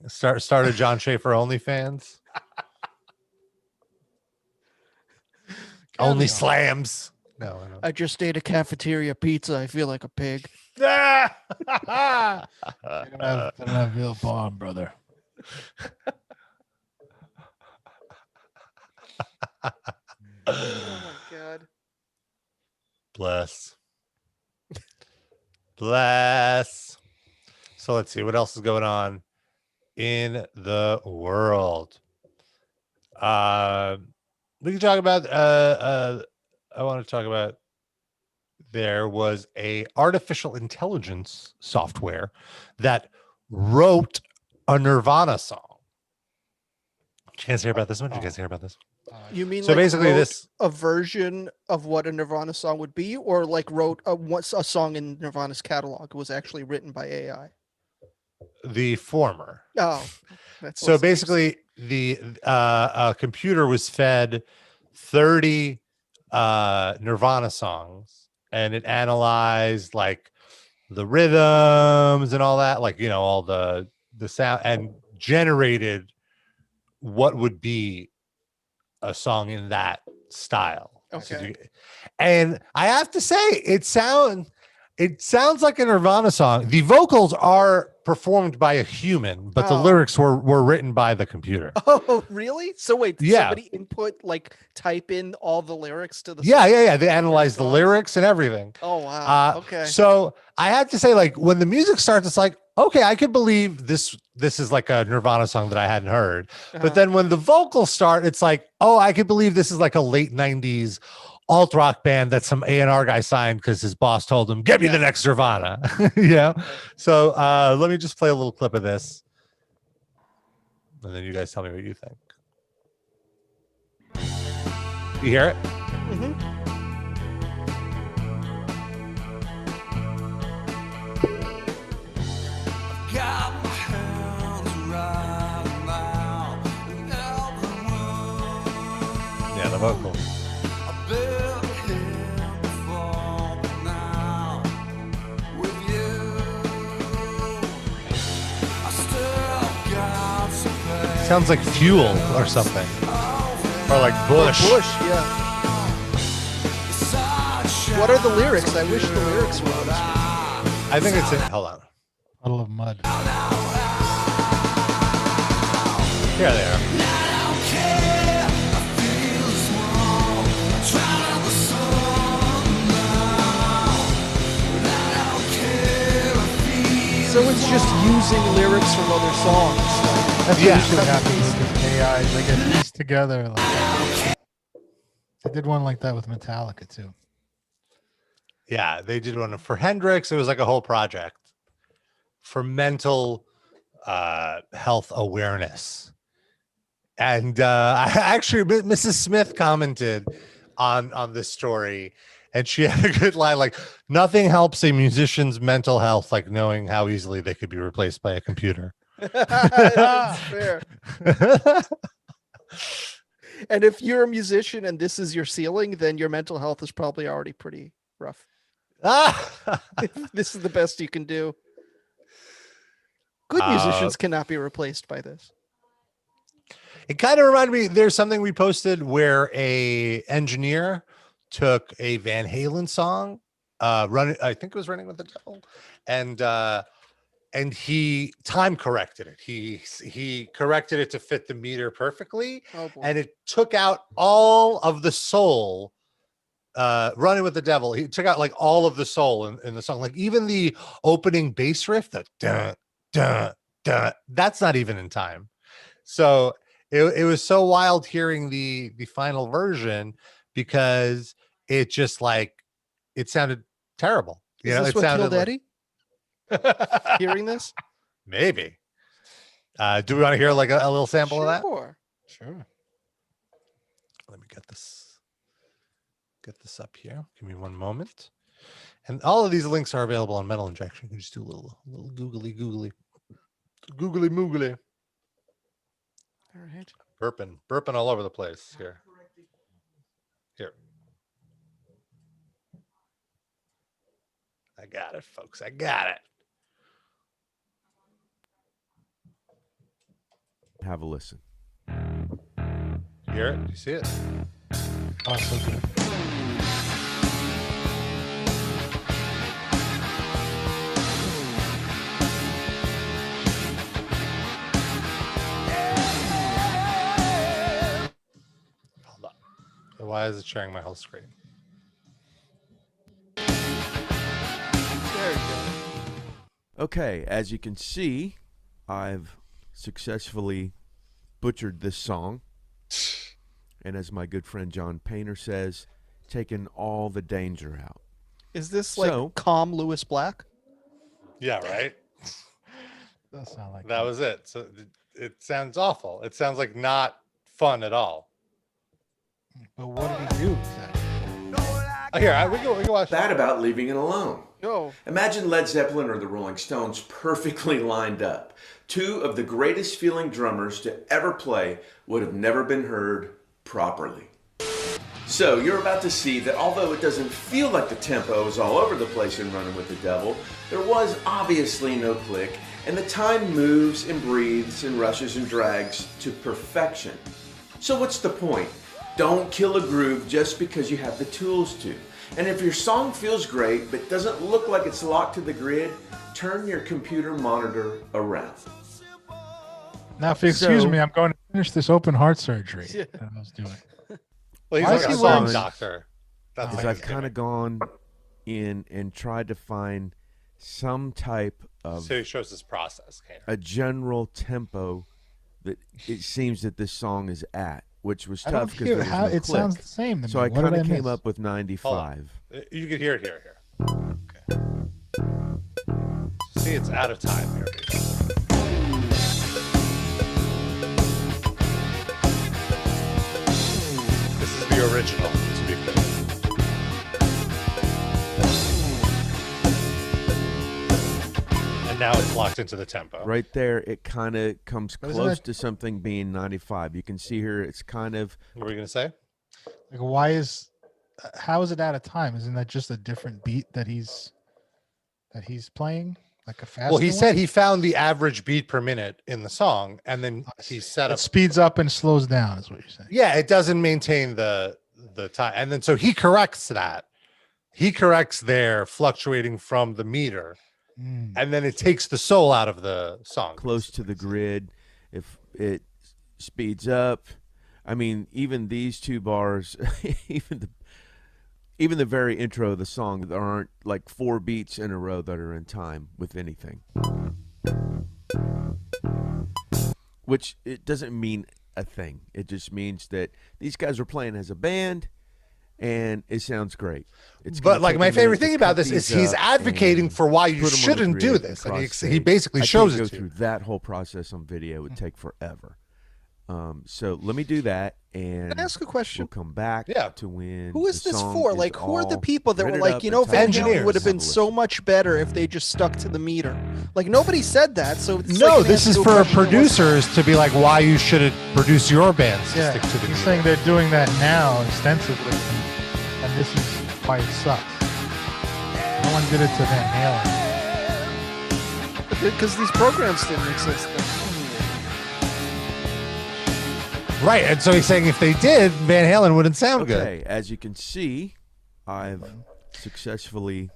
Start a John Schaefer OnlyFans. Only slams. No, I don't. I just ate a cafeteria pizza. I feel like a pig. I don't have real bomb, brother. Oh my god. Bless. Bless. So let's see what else is going on in the world. We can talk about I want to talk about there was a artificial intelligence software that wrote a Nirvana song. Did you guys hear about this one? Did you guys hear about this? You mean so like basically wrote this a version of what a Nirvana song would be, or like wrote a song in Nirvana's catalog was actually written by AI? the former. Oh, that's So less basically the computer was fed 30 Nirvana songs and it analyzed like the rhythms and all that, like, you know, all the sound, and generated what would be a song in that style. Okay. And I have to say, it sounds like a Nirvana song. The vocals are performed by a human, but the lyrics were written by the computer. Oh, really? So wait, did Yeah. somebody type in all the lyrics to the Yeah, song? yeah, yeah. They analyze the lyrics and everything. Oh wow. Okay. So I have to say, like, when the music starts, it's like, okay, I could believe this is like a Nirvana song that I hadn't heard. But then when the vocals start, it's like, oh, I could believe this is like a late 90s alt rock band that some A&R guy signed because his boss told him, get me the next Nirvana. Yeah. So let me just play a little clip of this. And then you guys tell me what you think. You hear it? Yeah, the vocal. Sounds like Fuel or something. Or like Bush. Bush, yeah. What are the lyrics? I wish the lyrics were on screen. I think it's in. Hold on. Puddle of mud. Here they are. So it's just using lyrics from other songs. That's usually what happens with AI. They get pieced together. Like, they did one like that with Metallica too. Yeah, they did one for Hendrix. It was like a whole project for mental health awareness. And actually, Mrs. Smith commented on this story, and she had a good line, like, nothing helps a musician's mental health like knowing how easily they could be replaced by a computer. That's fair. And if you're a musician and this is your ceiling, then your mental health is probably already pretty rough. This is the best you can do. Good musicians cannot be replaced by this. It kind of reminded me. There's something we posted where a engineer took a Van Halen song, running. I think it was "Running with the Devil," and he time corrected it. He corrected it to fit the meter perfectly, and it took out all of the soul. Running with the Devil. He took out like all of the soul in the song, like even the opening bass riff, the dun dun dun. That's not even in time. So it was so wild hearing the final version because it just like it sounded terrible. Is this what killed Eddie? Hearing this? Maybe. Do we want to hear like a little sample of that? Sure. Let me get this up here. Give me one moment. And all of these links are available on Metal Injection. You can just do a little googly moogly. All right. Burping all over the place here. I got it, folks. I got it. Have a listen. You hear it? Do you see it? Oh, so good. Hold on. Why is it sharing my whole screen? There you go. Okay, as you can see, I've successfully butchered this song. And as my good friend John Painter says, taken all the danger out. Is this like calm Lewis Black? Yeah, right. Does sound like that was it. So it sounds awful. It sounds like not fun at all. But what did he do exactly? Oh, here, we can watch that about leaving it alone. No. Imagine Led Zeppelin or the Rolling Stones perfectly lined up. Two of the greatest feeling drummers to ever play would have never been heard properly. So you're about to see that although it doesn't feel like the tempo is all over the place in Running with the Devil, there was obviously no click, and the time moves and breathes and rushes and drags to perfection. So what's the point? Don't kill a groove just because you have the tools to. And if your song feels great but doesn't look like it's locked to the grid, turn your computer monitor around. Now, if you excuse me, I'm going to finish this open heart surgery that I was doing. Well, he's Why like is a he song wearing- doctor. That's Because what I've he's kind of gone in and tried to find some type of So he shows his process. a general tempo that it seems that this song is at, which was I don't tough because hear there was how no it click. sounds the same to So me. I What kind did of I came miss? up with 95. You can hear it here. See, it's out of time here. This is the original, to be clear. And now it's locked into the tempo. Right there, it kind of comes But isn't close that- to something being 95. You can see here, it's kind of. What were you going to say? Like, how is it out of time? Isn't that just a different beat that he's playing? Like a fast. Well, he said he found the average beat per minute in the song, and then he set it up. speeds up and slows down, is what you're saying. Yeah, it doesn't maintain the time, and then so he corrects that. He corrects their fluctuating from the meter, and then it takes the soul out of the song. Close to the grid. If it speeds up, I mean, even these two bars, even the very intro of the song, there aren't like 4 beats in a row that are in time with anything. Which it doesn't mean a thing. It just means that these guys are playing as a band, and it sounds great. But like my favorite thing about this is he's advocating for why you shouldn't do this, and he basically shows it go to you. through that whole process on video would take forever. So let me do that, and Can I ask a question? We'll come back to when. Who is the this song for? is Like, who are the all people that were gridded like, up you and know, Van timed Halen out? would have been so much better if they just stuck to the meter. Like, nobody said that. So it's No, like an this is answer to a for question that wasn't- producers to be like why you shouldn't produce your bands to Yeah, stick to the he's meter. saying they're doing that now extensively, and this is why it sucks. No one did it to Van Halen. Because these programs didn't exist then. Right, and so he's saying if they did, Van Halen wouldn't sound good. Okay, as you can see, I've successfully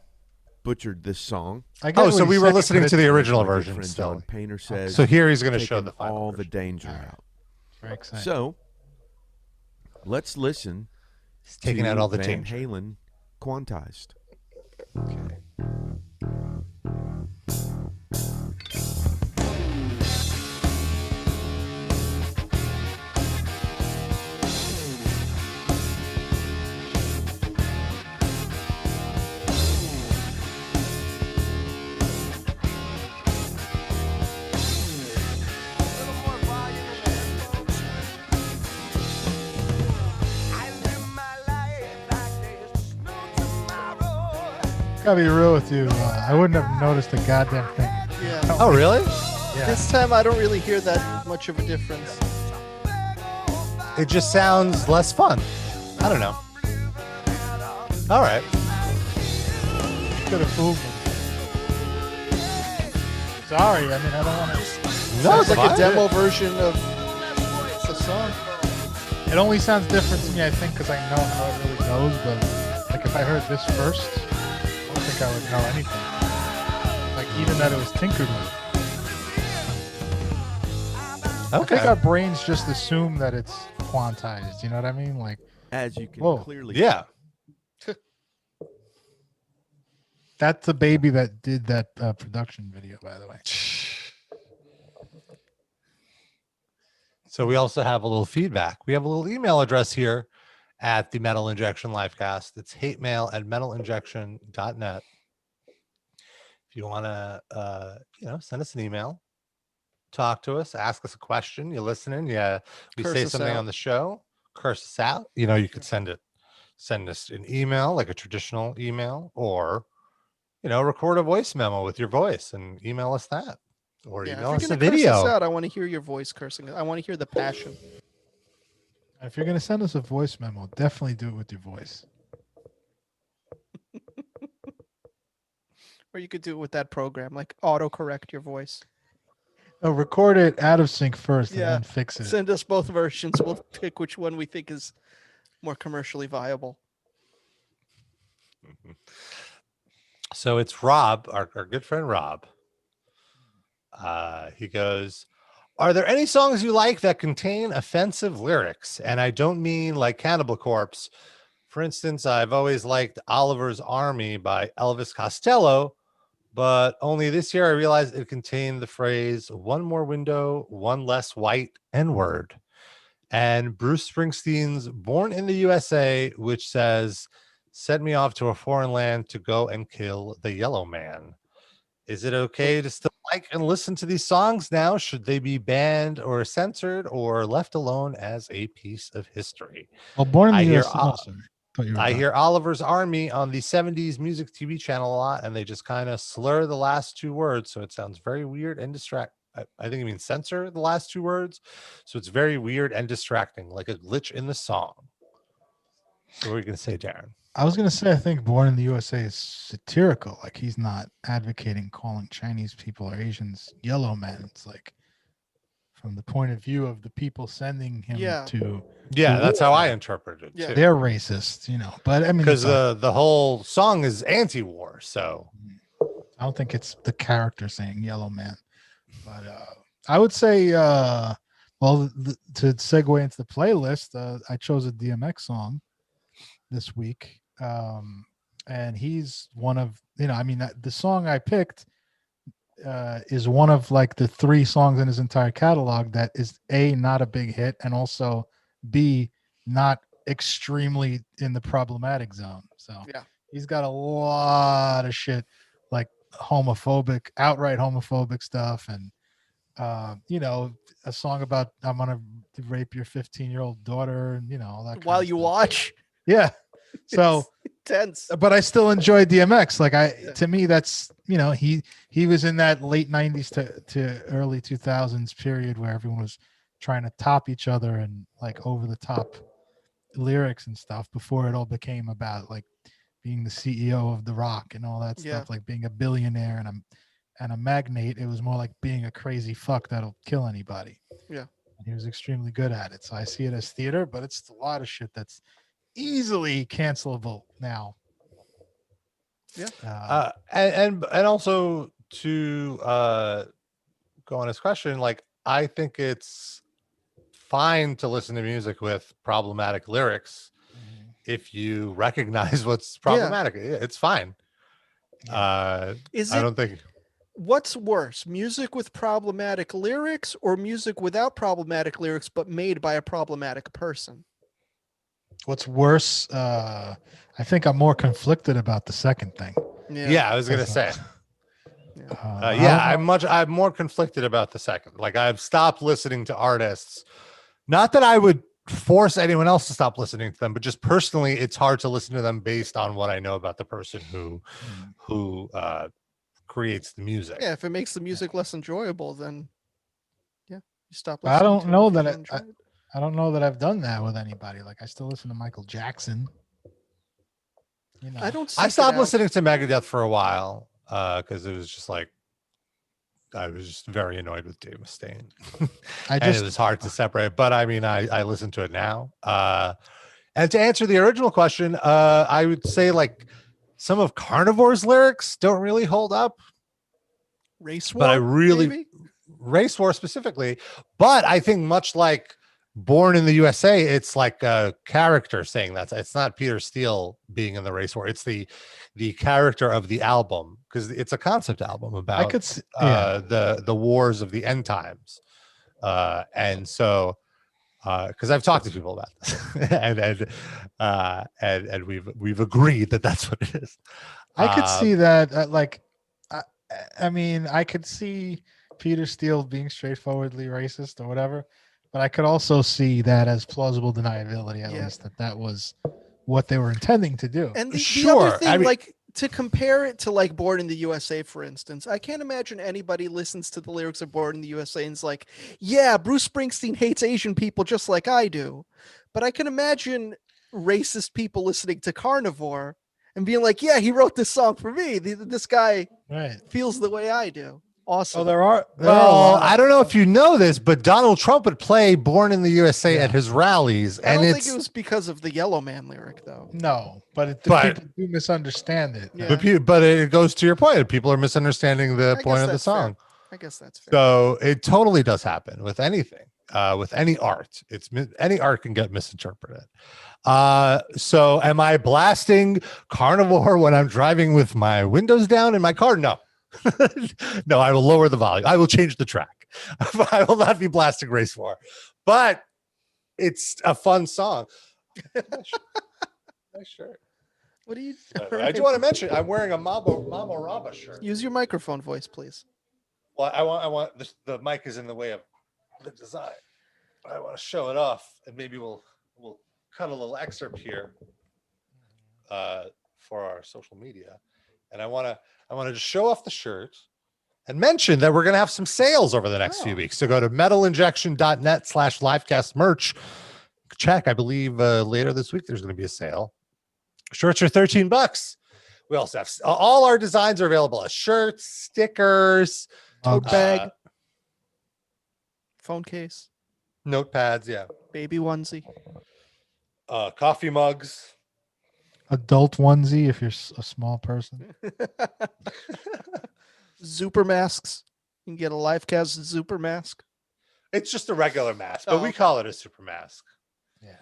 butchered this song. Oh, so we were listening to the original My good version friend still. John Painter says. So here he's going to show taking the final all version. the danger out. Very exciting. So let's listen. He's taking to out all the Van danger. Halen quantized. Okay. Gotta be real with you. I wouldn't have noticed a goddamn thing. Yeah. Oh, really? Yeah. This time I don't really hear that much of a difference. It just sounds less fun. I don't know. All right. Could have fooled me. Sorry, I mean I don't want to. Sounds like a demo version of the song. It only sounds different to me, I think, because I know how it really goes. But like if I heard this first, I don't think I would know anything. Like even that it was tinkered with. I think our brains just assume that it's quantized. You know what I mean? Like, as you can whoa. clearly Yeah. That's the baby that did that production video, by the way. So we also have a little feedback. We have a little email address here at the Metal Injection Livecast. It's hatemail@metalinjection.net. If you want to, send us an email, talk to us, ask us a question. You're listening. Yeah, we Curse say us something out. on the show. Curse us out. You could send us an email, like a traditional email, or record a voice memo with your voice and email us that, or Yeah, email if us you're a gonna curse us video. out, I want to hear your voice cursing. I want to hear the passion. If you're gonna send us a voice memo, definitely do it with your voice. Or you could do it with that program, like autocorrect your voice. No, record it out of sync first and Yeah. then fix it. Send us both versions. We'll pick which one we think is more commercially viable. So it's Rob, our good friend Rob. He goes, are there any songs you like that contain offensive lyrics? And I don't mean like Cannibal Corpse. For instance, I've always liked Oliver's Army by Elvis Costello, but only this year I realized it contained the phrase one more window, one less white N-word. And Bruce Springsteen's Born in the USA, which says, send me off to a foreign land to go and kill the yellow man. Is it okay to still like and listen to these songs now? Should they be banned or censored or left alone as a piece of history? Well, Born in the I hear, USA. Oh, sorry. Thought you were I done. hear Oliver's Army on the 70s music TV channel a lot, and they just kind of slur the last two words. So it sounds very weird and distract. I think it means censor the last two words. So it's very weird and distracting, like a glitch in the song. So what are you going to say, Darren? I was gonna say I think Born in the USA is satirical. Like he's not advocating calling Chinese people or Asians yellow men. It's like from the point of view of the people sending him to that's how I interpreted it too. They're racist, But I mean, because the whole song is anti-war, so I don't think it's the character saying yellow man. But I would say, to segue into the playlist, I chose a DMX song this week. And he's one of, the song I picked is one of like the 3 songs in his entire catalog that is A, not a big hit, and also B, not extremely in the problematic zone. So he's got a lot of shit like outright homophobic stuff, and a song about I'm gonna rape your 15-year-old daughter, and all that While you watch. Yeah. So intense. But I still enjoy DMX. Like to me, that's he was in that late 90s to early 2000s period where everyone was trying to top each other and like over the top lyrics and stuff before it all became about like being the CEO of The Rock and all that stuff, like being a billionaire and a magnate. It was more like being a crazy fuck that'll kill anybody. Yeah. and he was extremely good at it. So I see it as theater, but it's a lot of shit that's easily cancelable now. Yeah. And also to go on his question, like I think it's fine to listen to music with problematic lyrics if you recognize what's problematic. It's fine. Is I it don't think what's worse, music with problematic lyrics or music without problematic lyrics but made by a problematic person? What's worse, I think I'm more conflicted about the second thing. Yeah, I was gonna say. I don't I'm more conflicted about the second. Like I've stopped listening to artists. Not that I would force anyone else to stop listening to them, but just personally, it's hard to listen to them based on what I know about the person who creates the music. Yeah, if it makes the music less enjoyable, then you stop I listening don't to know it if you that don't enjoy it. I don't know that I've done that with anybody. Like I still listen to Michael Jackson. You know, I stopped listening to Megadeth for a while because it was just like I was just very annoyed with Dave Mustaine. And it was hard to separate. But I mean, I listen to it now. And to answer the original question, I would say like some of Carnivore's lyrics don't really hold up. Race War, but I really maybe? Race War specifically. But I think much like Born in the USA, it's like a character saying that. It's not Peter Steele being in the Race War. It's the character of the album because it's a concept album about the wars of the end times. And so because I've talked to people about this and we've agreed that that's what it is. I could see that. I mean, I could see Peter Steele being straightforwardly racist or whatever, but I could also see that as plausible deniability, at least that was what they were intending to do. And the other thing, like to compare it to like Born in the USA, for instance, I can't imagine anybody listens to the lyrics of Born in the USA and is like, yeah, Bruce Springsteen hates Asian people just like I do. But I can imagine racist people listening to Carnivore and being like, yeah, he wrote this song for me. This guy feels the way I do. Awesome. Oh, there are a Well, lot. I don't know if you know this, but Donald Trump would play "Born in the USA" at his rallies, I and don't think it was because of the Yellow Man lyric, though. No, but But- people do misunderstand it. but it goes to your point. People are misunderstanding the point of the song. I guess that's fair. So it totally does happen with anything, with any art. Any art can get misinterpreted. So am I blasting Carnivore when I'm driving with my windows down in my car? No. No, I will lower the volume. I will change the track. I will not be blasting Race War, but it's a fun song. Nice shirt. What do you? I do want to mention I'm wearing a Mama Raba shirt. Use your microphone voice, please. Well, I want the mic is in the way of the design. I want to show it off, and maybe we'll cut a little excerpt here for our social media. And I want to just show off the shirt and mention that we're going to have some sales over the next few weeks. So go to metalinjection.net/livecast merch. Check, I believe later this week there's going to be a sale. Shirts are $13. We also have all our designs are available as shirts, stickers, tote bag, phone case, notepads, baby onesie, coffee mugs, Adult onesie if you're a small person. Zuper masks. You can get a LiveCast Zuper mask. It's just a regular mask, but we call it a super mask. Yeah.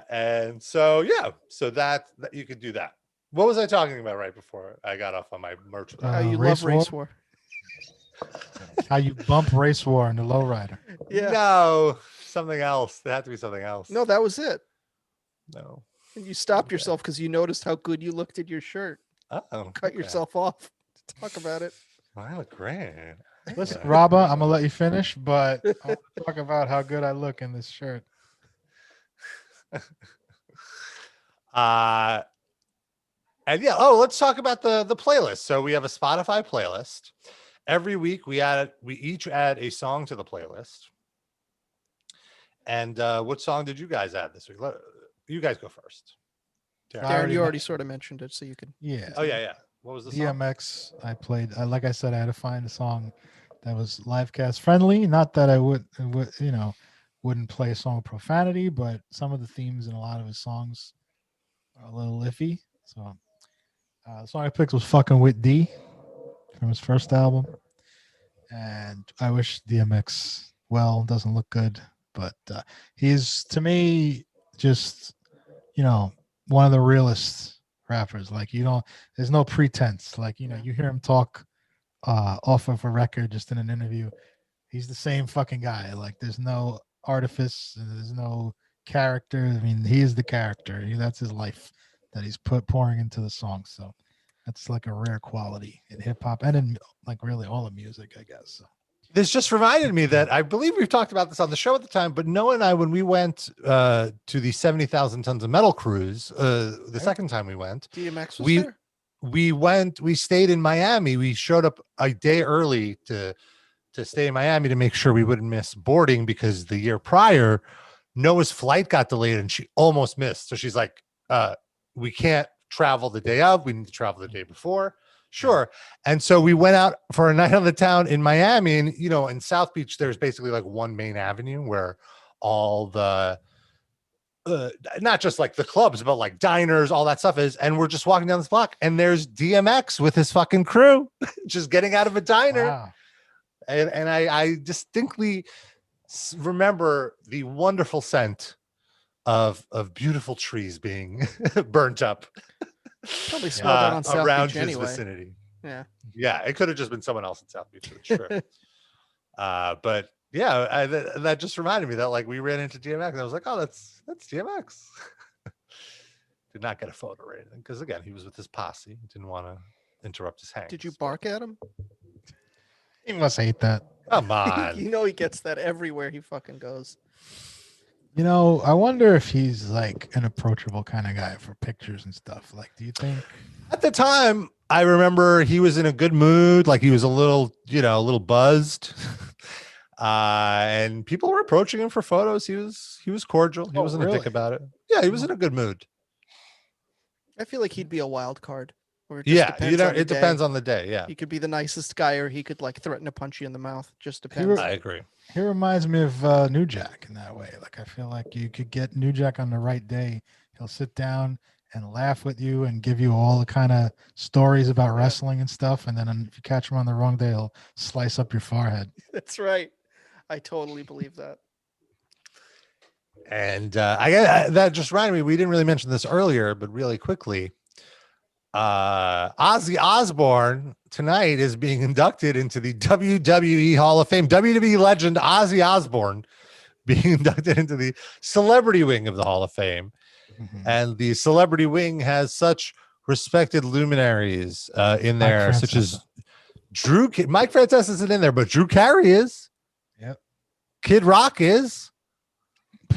And so so that you could do that. What was I talking about right before I got off on my merch? How you love Race War. How you bump Race War in the lowrider. Yeah. No, something else. There had to be something else. No, that was it. No. And you stopped yourself because you noticed how good you looked in your shirt. Cut yourself off to talk about it. I look great. Listen, Rabba, I'm gonna let you finish, but I'll talk about how good I look in this shirt. And let's talk about the playlist. So we have a Spotify playlist. Every week we each add a song to the playlist. And what song did you guys add this week? You guys go first. Darren, you already sort of mentioned it, so you can. Yeah. Oh yeah. What was the song? DMX. I played. Like I said, I had to find a song that was livecast friendly. Not that I would wouldn't play a song with profanity, but some of the themes in a lot of his songs are a little iffy. So the song I picked was "Fucking with D" from his first album, and I wish DMX well. Doesn't look good, but he's, to me, just one of the realest rappers. Like, there's no pretense. Like, you hear him talk off of a record, just in an interview. He's the same fucking guy. Like, there's no artifice, and there's no character. I mean, he is the character. That's his life that he's pouring into the song. So that's like a rare quality in hip hop and in like really all of music, I guess. So. This just reminded me that I believe we've talked about this on the show at the time, but Noah and I, when we went to the 70,000 Tons of Metal cruise, the second time we went, DMX was there? We stayed in Miami. We showed up a day early to stay in Miami to make sure we wouldn't miss boarding, because the year prior, Noah's flight got delayed and she almost missed. So she's like, we can't travel the day of, we need to travel the day before. Sure. And so we went out for a night on the town in Miami, and in South Beach there's basically like one main avenue where all the not just like the clubs, but like diners, all that stuff is. And we're just walking down this block, and there's DMX with his fucking crew just getting out of a diner. Wow. And I distinctly remember the wonderful scent of beautiful trees being burnt up. Probably smelled that on South around Beach his anyway. vicinity. Yeah, it could have just been someone else in South Beach for sure. But yeah, that just reminded me that like we ran into DMX, and I was like, oh, that's DMX. Did not get a photo or anything, because again, he was with his posse. Didn't want to interrupt his hang. Did you bark at him? He must hate that. Come on. He gets that everywhere he fucking goes. I wonder if he's like an approachable kind of guy for pictures and stuff. Like, do you think? At the time, I remember he was in a good mood. Like, he was a little buzzed. And people were approaching him for photos. He was cordial. He wasn't a dick about it. Yeah, he was in a good mood. I feel like he'd be a wild card. It depends on the day. Yeah, he could be the nicest guy, or he could like threaten to punch you in the mouth. Just depends. I agree. He reminds me of New Jack in that way. Like, I feel like you could get New Jack on the right day. He'll sit down and laugh with you and give you all the kind of stories about wrestling and stuff. And then if you catch him on the wrong day, he'll slice up your forehead. That's right. I totally believe that. And that just reminded me, we didn't really mention this earlier, but really quickly, Ozzy Osbourne tonight is being inducted into the WWE Hall of Fame. WWE legend Ozzy Osbourne being inducted into the celebrity wing of the Hall of Fame. Mm-hmm. And the celebrity wing has such respected luminaries in there, such as Mike Frances isn't in there, but Drew Carey is. Yep. Kid Rock is.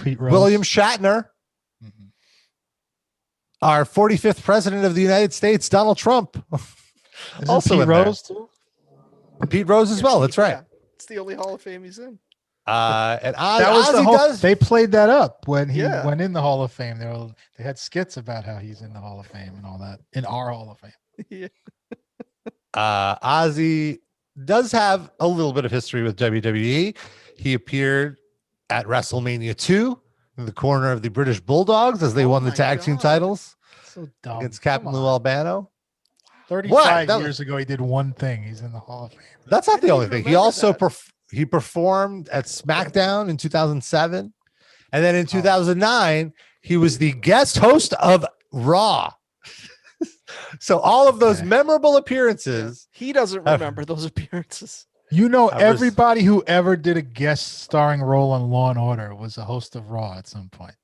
Pete Rose. William Shatner. Mm-hmm. Our 45th president of the United States, Donald Trump. Also Pete Rose too? Pete Rose as well. That's right. Yeah, it's the only Hall of Fame he's in. And that was Ozzy they played that up when he went in the Hall of Fame. They had skits about how he's in the Hall of Fame and all that in our Hall of Fame. Yeah. Ozzy does have a little bit of history with WWE. He appeared at WrestleMania 2 in the corner of the British Bulldogs as they won the tag team titles so dumb. against Captain Lou Albano. 35 years ago, he did one thing. He's in the Hall of Fame. That's not the only thing. He also he performed at SmackDown in 2007. And then in 2009, he was the guest host of Raw. So all of those memorable appearances. He doesn't remember those appearances. Everybody who ever did a guest starring role on Law and Order was a host of Raw at some point.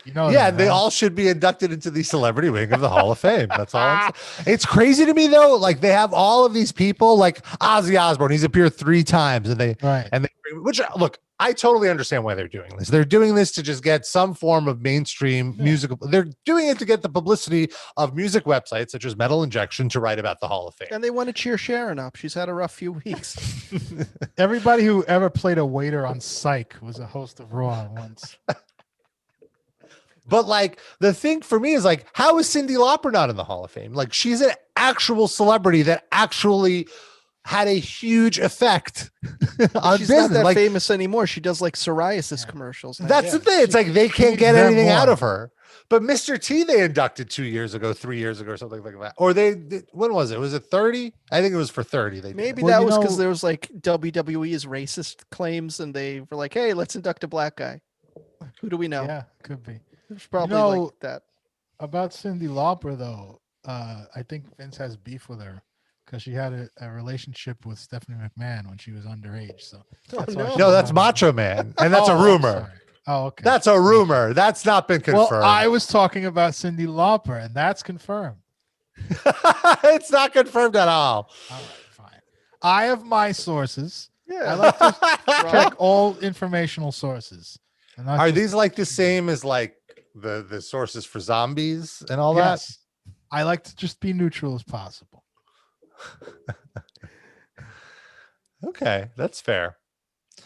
They all should be inducted into the celebrity wing of the Hall of Fame. That's all I'm saying. It's crazy to me though. Like, they have all of these people, like Ozzy Osbourne. He's appeared 3 times, which look, I totally understand why they're doing this. They're doing this to just get some form of mainstream musical. They're doing it to get the publicity of music websites such as Metal Injection to write about the Hall of Fame. And they want to cheer Sharon up. She's had a rough few weeks. Everybody who ever played a waiter on Psych was a host of Raw once. But like, the thing for me is like, how is Cyndi Lauper not in the Hall of Fame? Like, she's an actual celebrity that actually had a huge effect on She's business. not that Like, famous anymore. She does like psoriasis commercials now. that's the thing. It's like they can't get them anything out more. of her. But Mr. T, they inducted 2 years ago, 3 years ago, or something like that. Or when was it? Was it 30? I think it was for 30. They did Maybe it. that was because there was like WWE's racist claims, and they were like, "Hey, let's induct a black guy." Who do we know? Yeah, could be. It's probably like that. About Cyndi Lauper, though, I think Vince has beef with her because she had a relationship with Stephanie McMahon when she was underage. So that's why No, that's Macho Man, and that's a I'm rumor. sorry. Oh, okay. That's a rumor. That's not been confirmed. Well, I was talking about Cyndi Lauper, and that's confirmed. It's not confirmed at all. All right, fine. I have my sources. Yeah. I like to check all informational sources. And not Are just- these like the same as like the sources for zombies and all Yes. I like to just be neutral as possible. that? Okay, that's fair.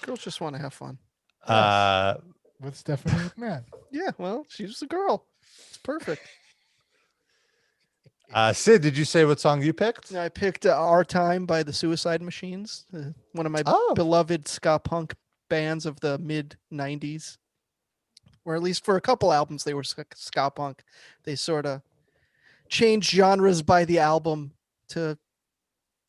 Girls just want to have fun. With Stephanie McMahon. Yeah, well, she's a girl. It's perfect. Sid, did you say what song you picked? I picked Our Time by the Suicide Machines, one of my beloved ska punk bands of the mid 90s. Or at least for a couple albums, they were ska punk. They sort of changed genres by the album to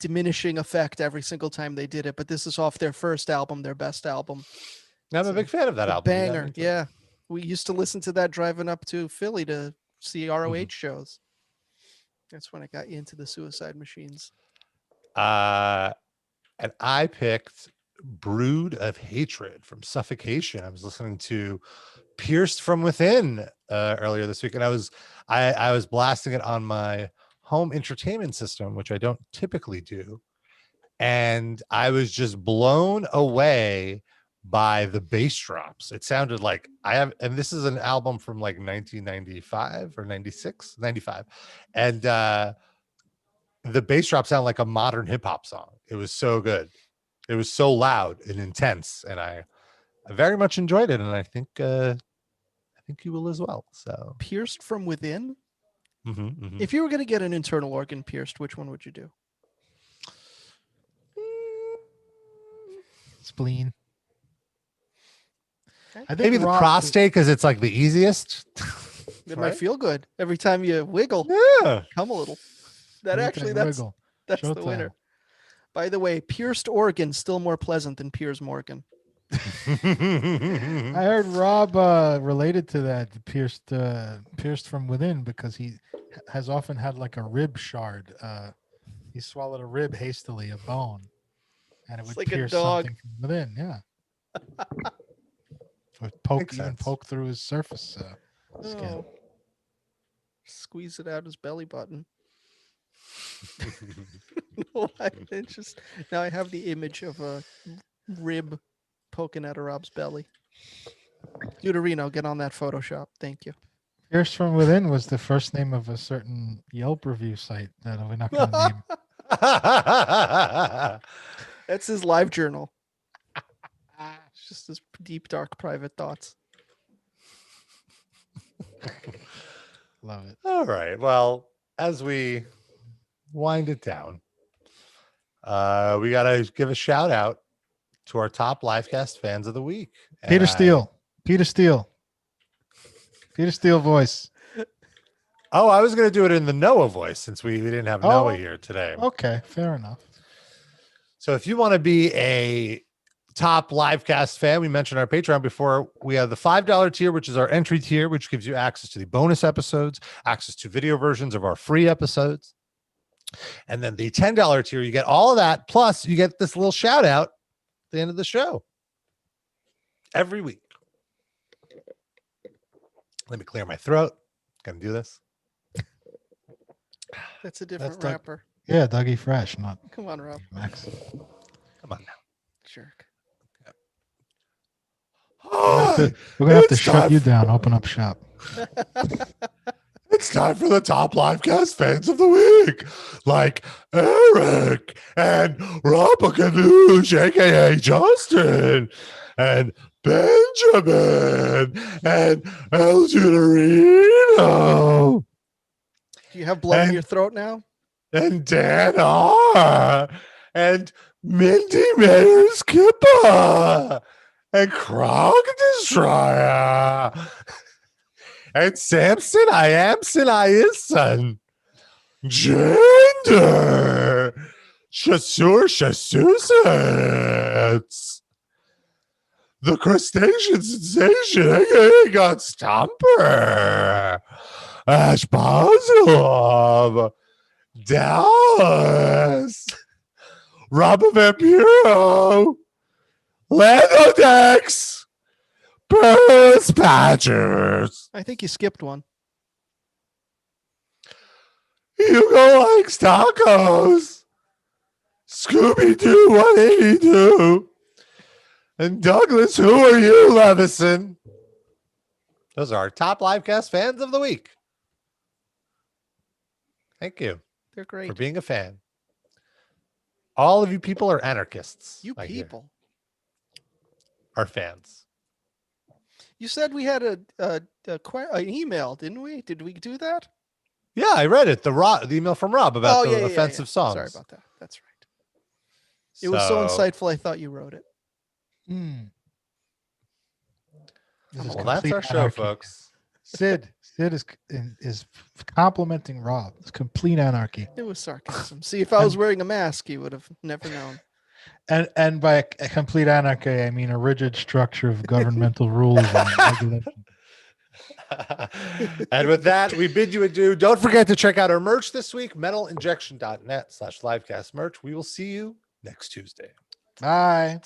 diminishing effect every single time they did it. But this is off their first album, their best album. I'm a big fan of that album. Banger. Yeah. We used to listen to that driving up to Philly to see ROH shows. That's when I got you into the Suicide Machines. And I picked Brood of Hatred from Suffocation. I was listening to Pierced from Within earlier this week, and I was blasting it on my home entertainment system, which I don't typically do, and I was just blown away by the bass drops. It sounded like and this is an album from like 1995 or 96, 95, and the bass drop sounded like a modern hip-hop song. It was so good. It was so loud and intense, and I very much enjoyed it, and I think you will as well. So Pierced from Within. Mm-hmm. If you were going to get an internal organ pierced, which one would you do? Spleen. I think maybe the prostate, because it's like the easiest. It might feel good every time you wiggle. Yeah, come a little. That Make actually, that that's wiggle. the Showtime. winner. By the way, pierced organ still more pleasant than Piers Morgan. I heard Rob related to that pierced from within because he has often had like a rib shard. He swallowed a rib hastily, a bone, and it It's would like a pierce dog. something from within. Yeah, would poke through his surface skin. Oh. Squeeze it out his belly button. No, now I have the image of a rib poking out of Rob's belly. Deuterino, get on that Photoshop. Thank you. Pierced from within was the first name of a certain Yelp review site that we're not going to name. That's his live journal. It's just his deep, dark, private thoughts. Love it. All right. Well, as we wind it down, we got to give a shout out to our top Livecast fans of the week. Peter Steele voice. Oh, I was going to do it in the Noah voice since we didn't have Noah here today. Okay, fair enough. So if you want to be a top Livecast fan, we mentioned our Patreon before. We have the $5 tier, which is our entry tier, which gives you access to the bonus episodes, access to video versions of our free episodes. And then the $10 tier, you get all of that. Plus, you get this little shout out at the end of the show every week. Let me clear my throat. Gonna do this. That's a different Doug- rapper. Yeah, Dougie Fresh, not Come on, Rob. Max. Come on now. Jerk. We're gonna have to shut you down. Open up shop. It's time for the top Livecast fans of the week, like Eric and Robacadoosh, aka Justin, and Benjamin, and El Judarino, Do you have blood in your throat now? and Dan R, and Minty Mayor Skipper and Krog Destroyer and Samson I Amson I is son. Gender Chasseur Chassusets. The crustacean sensation, aka God Stomper. Ash Bozilov. Dallas. Robert Vampiro. Lando Dex. Burris Patchers. I think you skipped one. Hugo likes tacos. Scooby-Doo 182. And Douglas, who are you, Levison? Those are our top Livecast fans of the week. Thank you. They're great. For being a fan. All of you people are anarchists. You people. Are fans. You said we had an email, didn't we? Did we do that? Yeah, I read it. The email from Rob about the offensive songs. Sorry about that. That's right. It was so insightful. I thought you wrote it. Well, that's our show, folks. Sid is complimenting Rob. It's complete anarchy. It was sarcasm. See, if I was wearing a mask, you would have never known. And by a complete anarchy, I mean a rigid structure of governmental rules and regulation. And with that, we bid you adieu. Don't forget to check out our merch this week, metalinjection.net/livecast merch. We will see you next Tuesday. Bye.